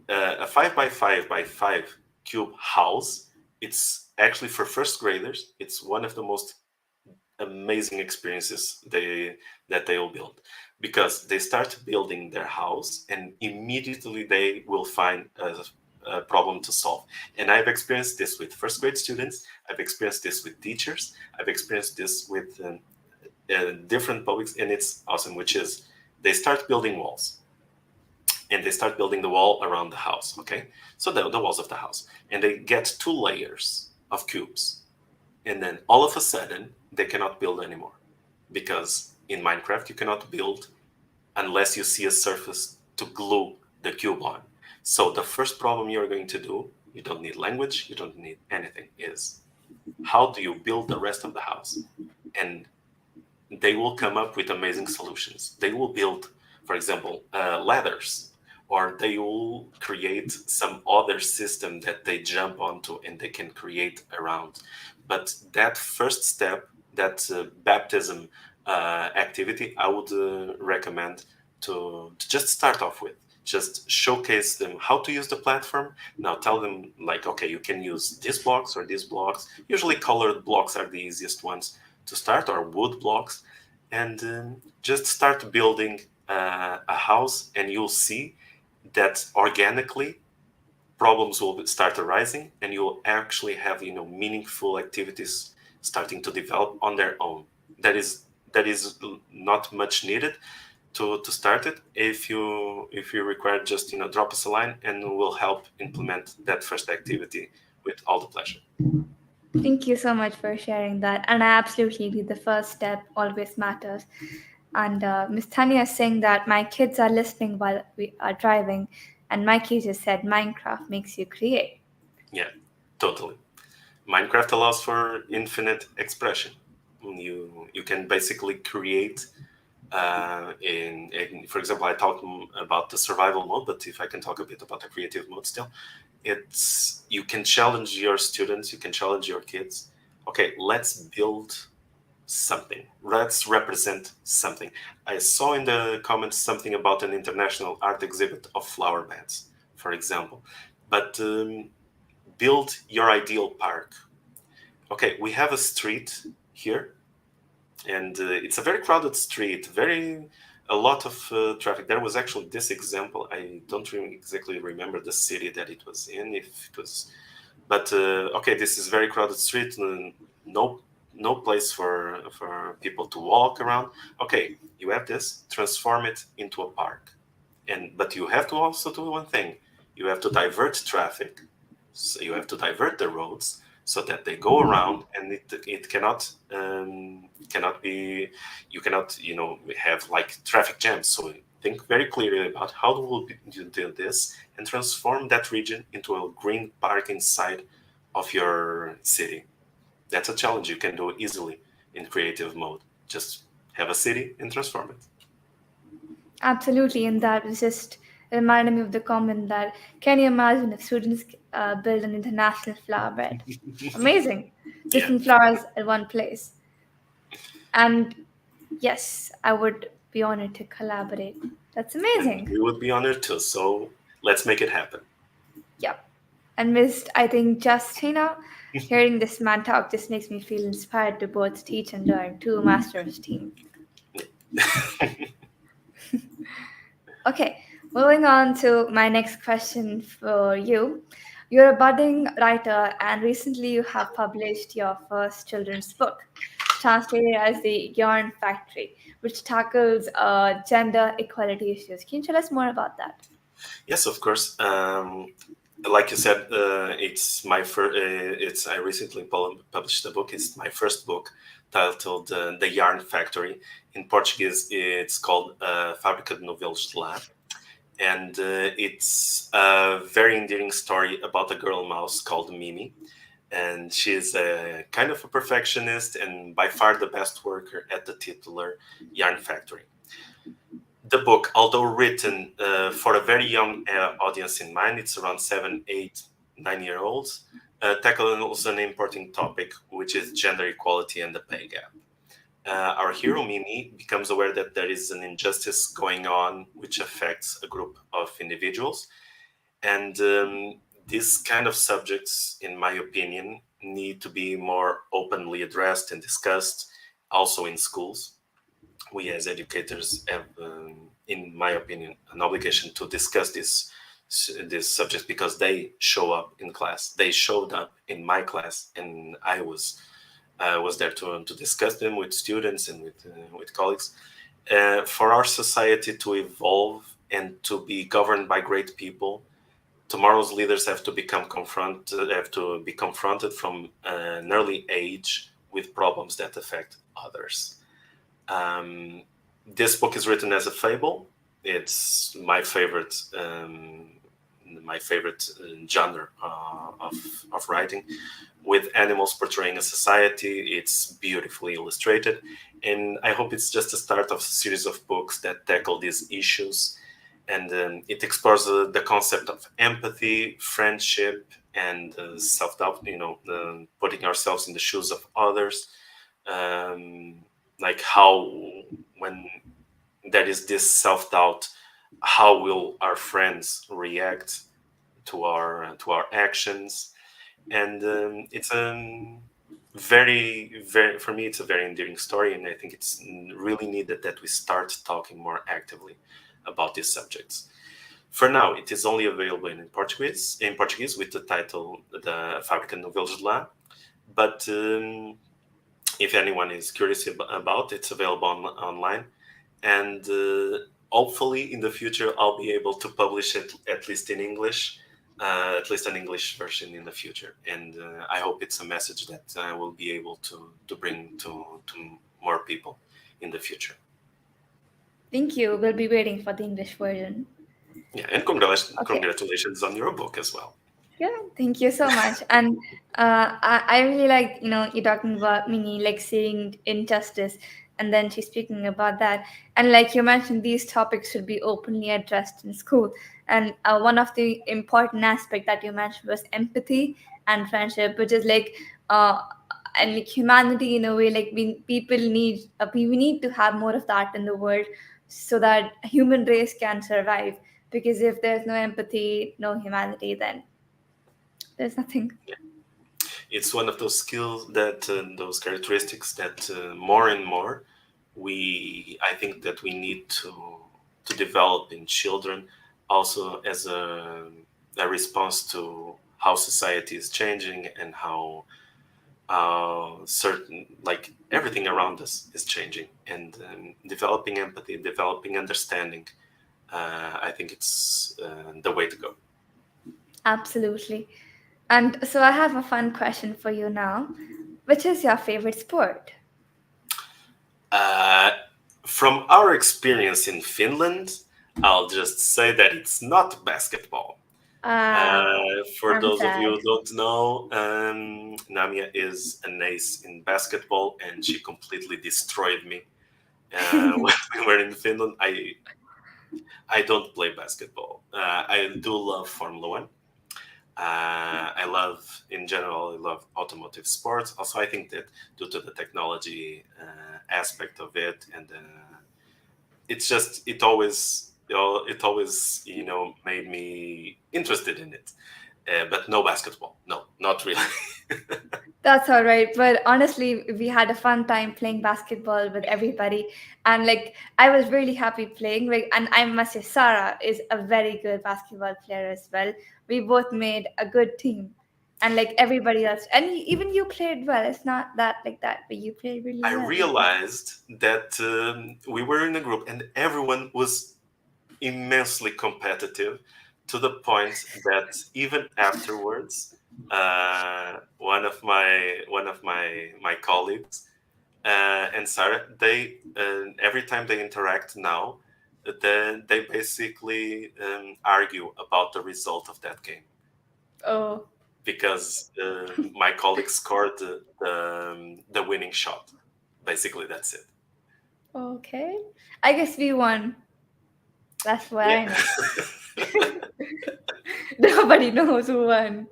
a 5 by 5 by 5 cube house. It's actually, for first graders, it's one of the most amazing experiences that they will build, because they start building their house and immediately they will find a problem to solve. And I've experienced this with first grade students, I've experienced this with teachers, I've experienced this with different publics, and it's awesome, which is they start building walls, and they start building the wall around the house. Okay, so the walls of the house, and they get 2 layers of cubes, and then all of a sudden they cannot build anymore, because in Minecraft you cannot build unless you see a surface to glue the cube on. So the first problem you're going to do, you don't need language, you don't need anything, is how do you build the rest of the house? And they will come up with amazing solutions. They will build, for example, ladders, or they will create some other system that they jump onto and they can create around. But that first step, that baptism activity, I would recommend to just start off with. Just showcase them how to use the platform. Now tell them, like, okay, you can use these blocks or these blocks. Usually colored blocks are the easiest ones to start, or wood blocks, and just start building a house, and you'll see that organically problems will start arising, and you'll actually have, meaningful activities starting to develop on their own. That is not much needed to start it. If you require, just drop us a line and we'll help implement that first activity with all the pleasure. Thank you so much for sharing that. And I absolutely agree. The first step always matters. And Miss Tanya is saying that my kids are listening while we are driving, and Mikey just said Minecraft makes you create. Yeah, totally. Minecraft allows for infinite expression. You can basically create for example, I talked about the survival mode, but if I can talk a bit about the creative mode still, it's you can challenge your students, you can challenge your kids. Okay, let's build something. Let's represent something. I saw in the comments something about an international art exhibit of flower beds, for example. But build your ideal park. Okay, we have a street here, and it's a very crowded street, a lot of traffic. There was actually this example. I don't exactly remember the city that it was in, if it was, but okay, this is very crowded street. No, no place for people to walk around. Okay, you have this. Transform it into a park, but you have to also do one thing. You have to divert traffic. So you have to divert the roads so that they go around, and it cannot be, you cannot, have like traffic jams. So think very clearly about how you do this and transform that region into a green park inside of your city. That's a challenge you can do easily in creative mode. Just have a city and transform it. Absolutely, and that was just reminded me of the comment that can you imagine if students build an international flower bed? Amazing. Yeah, Different flowers at one place. And yes, I would be honored to collaborate. That's and amazing. we would be honored too. So let's make it happen. Yep. And Miss, I think Justina, hearing this man talk just makes me feel inspired to both teach and learn to master his team. Okay, moving on to my next question for you. You're a budding writer, and recently you have published your first children's book, translated as The Yarn Factory, which tackles gender equality issues. Can you tell us more about that? Yes, of course. Like you said, it's my first. It's I recently published a book. It's my first book titled "The Yarn Factory." In Portuguese, it's called "Fábrica de Novelos de Lá," and it's a very endearing story about a girl mouse called Mimi, and she's a kind of a perfectionist and by far the best worker at the titular yarn factory. The book, although written for a very young audience in mind, it's around 7, 8, 9 year olds, tackles an important topic, which is gender equality and the pay gap. Our hero Mimi becomes aware that there is an injustice going on which affects a group of individuals. And these kind of subjects, in my opinion, need to be more openly addressed and discussed also in schools. We as educators have, in my opinion, an obligation to discuss this subject because they show up in class. They showed up in my class, and I was there to discuss them with students and with colleagues. For our society to evolve and to be governed by great people, tomorrow's leaders have to be confronted from an early age with problems that affect others. Um, this book is written as a fable. It's my favorite genre of writing, with animals portraying a society. It's beautifully illustrated, and I hope it's just the start of a series of books that tackle these issues. And it explores the concept of empathy, friendship, and self-doubt. Putting ourselves in the shoes of others, um, like how when there is this self-doubt, how will our friends react to our actions? And it's a very, for me, it's a very endearing story, and I think it's really needed that we start talking more actively about these subjects. For now, it is only available in Portuguese with the title "The Fábrica de Novelos de Lá." But if anyone is curious about, it's available online, and hopefully in the future I'll be able to publish it at least in English, at least an English version in the future. And I hope it's a message that I will be able to bring to more people in the future. Thank you. We'll be waiting for the English version. Yeah, and Okay. congratulations on your book as well. Yeah, thank you so much. And I really like, you talking about Minnie, like seeing injustice, and then she's speaking about that. And like you mentioned, these topics should be openly addressed in school. And one of the important aspect that you mentioned was empathy and friendship, which is like, uh, and like humanity in a way, like people need, we need to have more of that in the world so that human race can survive. Because if there's no empathy, no humanity, then there's nothing. It's one of those skills that those characteristics that more and more I think that we need to develop in children, also as a response to how society is changing and how certain, like, everything around us is changing, and developing empathy, developing understanding. I think it's the way to go. Absolutely. And so I have a fun question for you now. Which is your favorite sport? Uh, from our experience in Finland, I'll just say that it's not basketball. Ah, For I'm those of you sad. who don't know, Namia is an ace in basketball, and she completely destroyed me when we were in Finland. I don't play basketball. I do love Formula One. I love, in general, I love automotive sports. Also, I think that due to the technology aspect of it, and it's just it always made me interested in it. But no basketball. No, not really. That's all right. But honestly, we had a fun time playing basketball with everybody. And like, I was really happy playing. Like, and I must say, Sarah is a very good basketball player as well. We both made a good team. And like everybody else, and even you played well. It's not that like that, but you played really I well. realized that we were in a group and everyone was immensely competitive, to the point that even afterwards, one of my colleagues and Sarah, they every time they interact now, then they basically argue about the result of that game, Oh, because my colleague scored the winning shot. Basically, that's it. okay. I guess we won. That's what Yeah. I know. Nobody knows who won.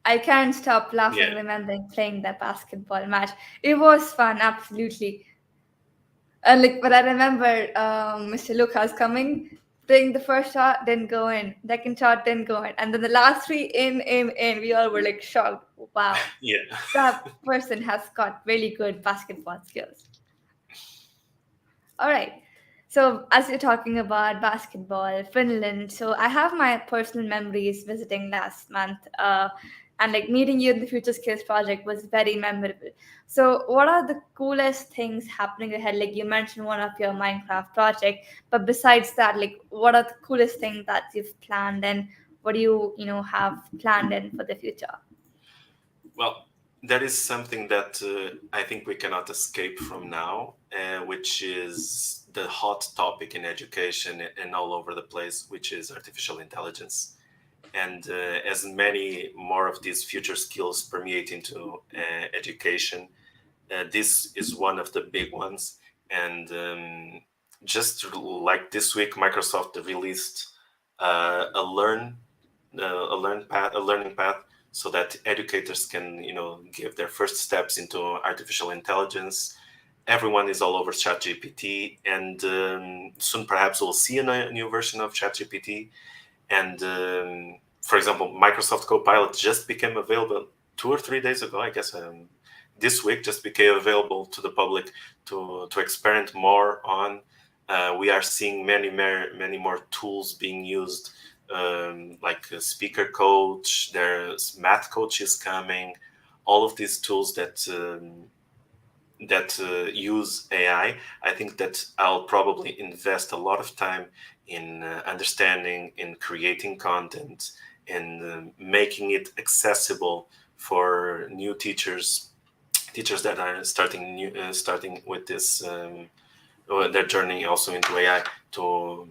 I can't stop laughing Yeah. remembering playing that basketball match. It was fun, absolutely. And like, but I remember Mr. Lucas coming, playing the first shot, didn't go in. Second shot didn't go in, and then the last three in. We all were like shocked. Wow, Yeah. that person has got really good basketball skills. All right. So, as you're talking about basketball, Finland, so I have my personal memories visiting last month, and like meeting you in the Future Skills Project was very memorable. So, what are the coolest things happening ahead? Like you mentioned one of your Minecraft project, but besides that, like what are the coolest things that you've planned, and what do you have planned in for the future? Well, that is something that I think we cannot escape from now, which is the hot topic in education and all over the place, which is artificial intelligence. And as many more of these future skills permeate into education, this is one of the big ones. And just like this week, Microsoft released a a learning path, so that educators can give their first steps into artificial intelligence. Everyone is all over ChatGPT, and soon perhaps we'll see a new version of ChatGPT. And for example, Microsoft Copilot just became available 2 or 3 days ago, I guess. This week just became available to the public to experiment more on. We are seeing many more tools being used, like a speaker coach. There's math coach is coming. All of these tools that use AI. I think that I'll probably invest a lot of time in understanding, in creating content, in making it accessible for new teachers that are starting with this their journey also into AI, to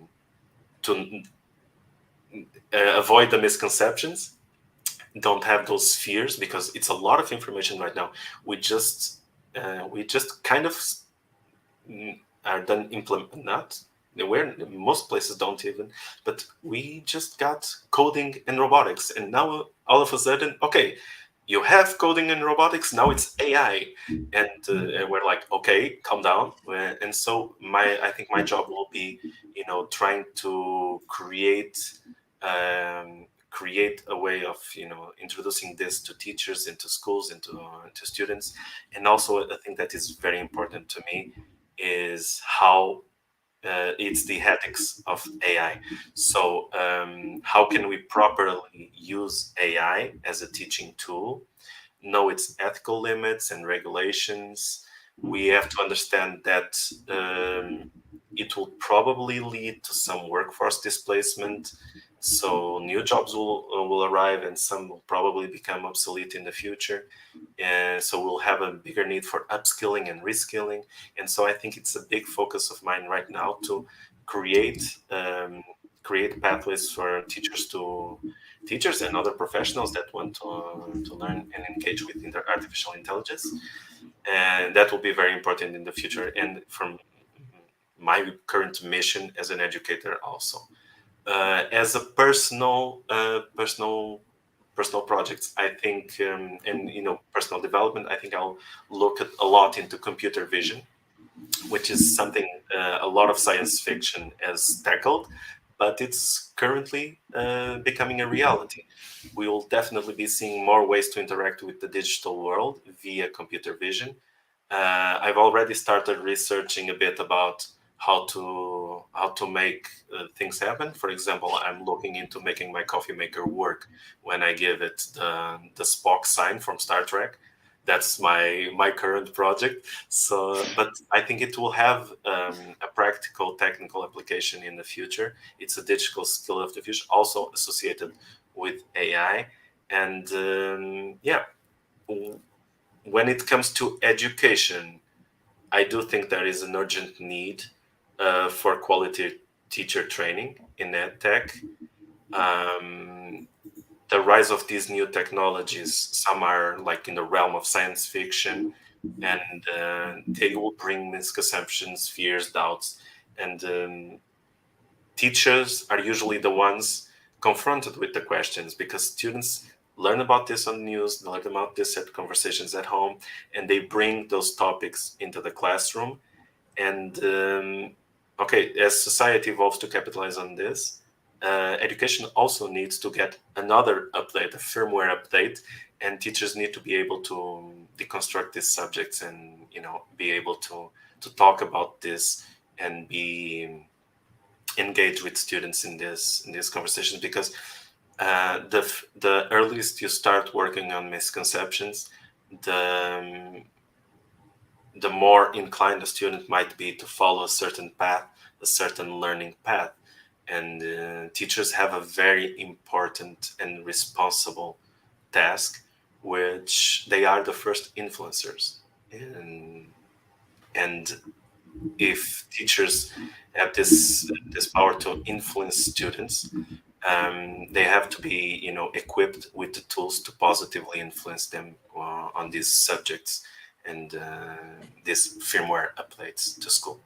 avoid the misconceptions, don't have those fears, because it's a lot of information right now. We just kind of are done implement not where most places don't even, but we just got coding and robotics, and now all of a sudden, okay, you have coding and robotics, now it's AI. And we're like, okay, calm down. And so I think my job will be trying to create a way of introducing this to teachers, into schools, into students. And also a thing that is very important to me is how it's the ethics of AI. So how can we properly use AI as a teaching tool, know its ethical limits and regulations. We have to understand that it will probably lead to some workforce displacement. So new jobs will arrive, and some will probably become obsolete in the future. And so we'll have a bigger need for upskilling and reskilling. And so I think it's a big focus of mine right now to create create pathways for teachers and other professionals that want to learn and engage with artificial intelligence. And that will be very important in the future. And from my current mission as an educator also. As a personal projects, I think, and personal development, I think I'll look at a lot into computer vision, which is something a lot of science fiction has tackled, but it's currently becoming a reality. We will definitely be seeing more ways to interact with the digital world via computer vision. I've already started researching a bit about how to make things happen. For example, I'm looking into making my coffee maker work when I give it the Spock sign from Star Trek. That's my current project. So, but I think it will have a practical technical application in the future. It's a digital skill of the future, also associated with AI. And yeah, when it comes to education, I do think there is an urgent need for quality teacher training in EdTech. Um, the rise of these new technologies, some are like in the realm of science fiction, and they will bring misconceptions, fears, doubts, and teachers are usually the ones confronted with the questions because students learn about this on the news, they learn about this at conversations at home, and they bring those topics into the classroom. And okay, as society evolves to capitalize on this, education also needs to get another update, a firmware update, and teachers need to be able to deconstruct these subjects and be able to talk about this and be engaged with students in these conversations, because the earliest you start working on misconceptions, the the more inclined a student might be to follow a certain path, a certain learning path. And teachers have a very important and responsible task, which they are the first influencers. And if teachers have this power to influence students, they have to be equipped with the tools to positively influence them on these subjects and this firmware updates to school.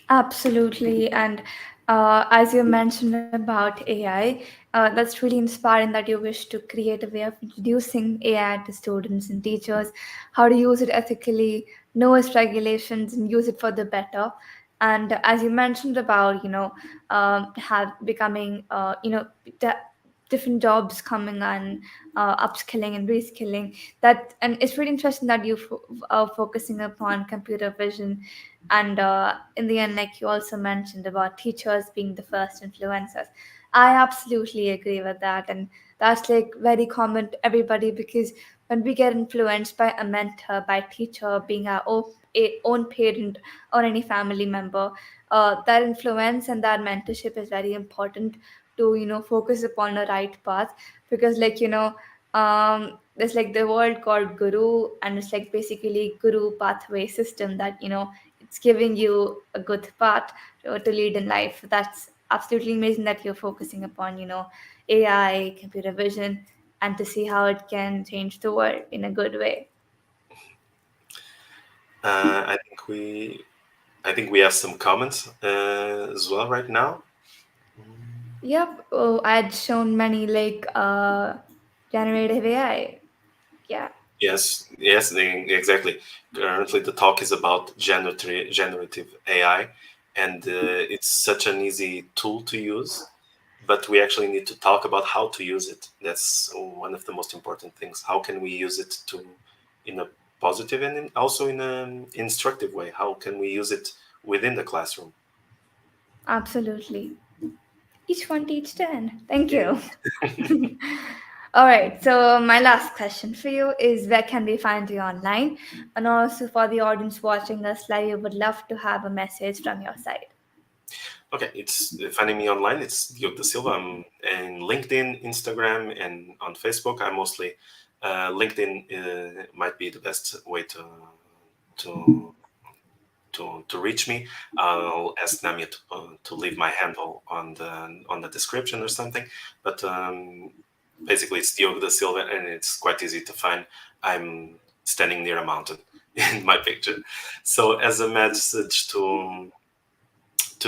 Absolutely. And as you mentioned about AI, that's really inspiring that you wish to create a way of introducing AI to students and teachers, how to use it ethically, know its regulations, and use it for the better. And as you mentioned about, have becoming, different jobs coming on, upskilling and reskilling. That, and it's really interesting that you are focusing upon computer vision, and in the end, like you also mentioned about teachers being the first influencers. I absolutely agree with that, and that's like very common to everybody, because when we get influenced by a mentor, by teacher, being our own parent or any family member, that influence and that mentorship is very important to focus upon the right path. Because like there's like the word called guru, and it's like basically guru pathway system that it's giving you a good path to lead in life. That's absolutely amazing that you're focusing upon AI, computer vision, and to see how it can change the world in a good way. I think we have some comments as well right now. Yep. Oh, I had shown many like generative AI. Yeah. Yes, exactly. Currently, the talk is about generative AI, and it's such an easy tool to use. but we actually need to talk about how to use it. That's one of the most important things. How can we use it to, in a positive and also in an instructive way? How can we use it within the classroom? Absolutely. Each one teach 10. Thank Yeah. you. All right. So my last question for you is where can we find you online? And also for the audience watching us live, would love to have a message from your side. Okay, it's finding me online. It's Diogo da Silva. I'm in LinkedIn, Instagram, and on Facebook. I mostly LinkedIn might be the best way to to reach me. I'll ask Namia to leave my handle on the description or something. But basically, it's Diogo da Silva, and it's quite easy to find. I'm standing near a mountain in my picture. So, as a message to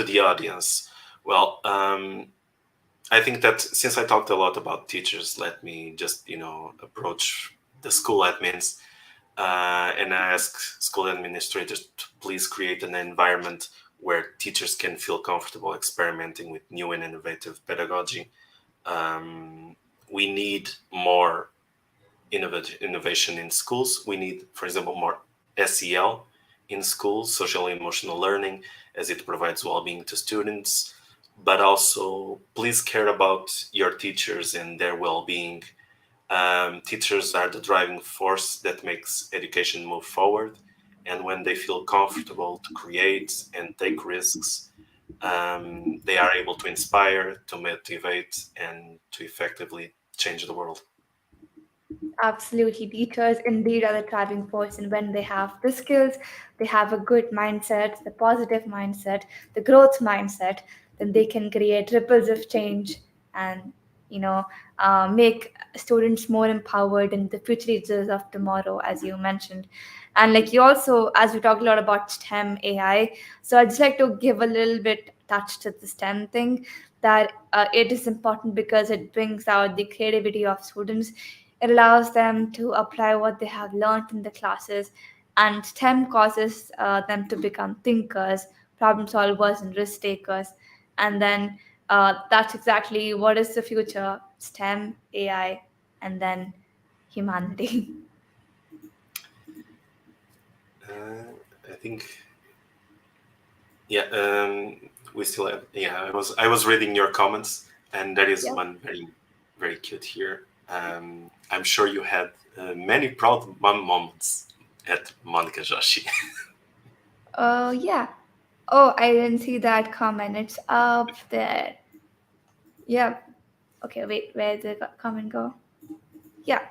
the audience, well, I think that since I talked a lot about teachers, let me just approach the school admins and I ask school administrators to please create an environment where teachers can feel comfortable experimenting with new and innovative pedagogy. We need more innovation in schools. We need, for example, more SEL in schools, social and emotional learning, as it provides well-being to students. But also, please care about your teachers and their well-being. Teachers are the driving force that makes education move forward. And when they feel comfortable to create and take risks, they are able to inspire, to motivate, and to effectively change the world. Absolutely. Teachers indeed are the driving force, and when they have the skills, they have a good mindset, the positive mindset, the growth mindset, then they can create ripples of change and you know make students more empowered in the future leaders of tomorrow, as you mentioned. And like you also, as we talked a lot about STEM AI, so I'd just like to give a little bit touch to the STEM thing, that it is important because it brings out the creativity of students. It allows them to apply what they have learned in the classes, and STEM causes them to become thinkers, problem solvers, and risk takers. And then that's exactly what is the future: STEM, AI, and then humanity. I think, yeah, we still have, yeah, I was reading your comments, and there is Yep. one very, very cute here. I'm sure you had many proud mom moments at Monica Joshi. Oh, yeah. Oh, I didn't see that comment. It's up there. Yep. Okay, wait, where did the comment go? Yeah.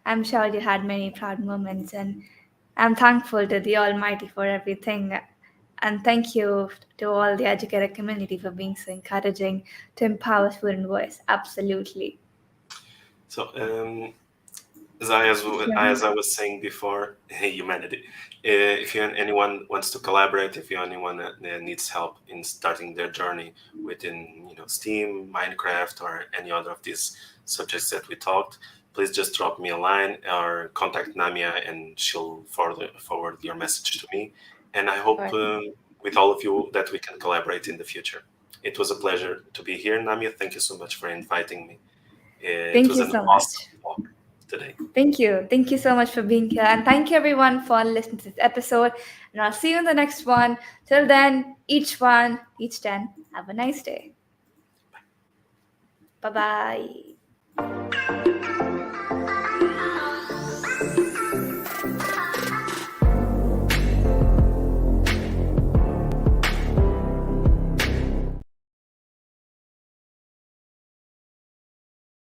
I'm sure you had many proud moments, and I'm thankful to the Almighty for everything. And thank you to all the educator community for being so encouraging to empower student voice. Absolutely. So, as I Humanity. was saying before, humanity. If anyone wants to collaborate, if anyone needs help in starting their journey within STEAM, Minecraft, or any other of these subjects that we talked, please just drop me a line or contact Namia, and she'll forward your message to me. And I All hope right. with all of you that we can collaborate in the future. It was a pleasure to be here, Namia. Thank you so much for inviting me. It Thank was you an so awesome much. talk today. Thank you. Thank you so much for being here. And thank you, everyone, for listening to this episode. And I'll see you in the next one. Till then, each one, each 10. Have a nice day. Bye bye.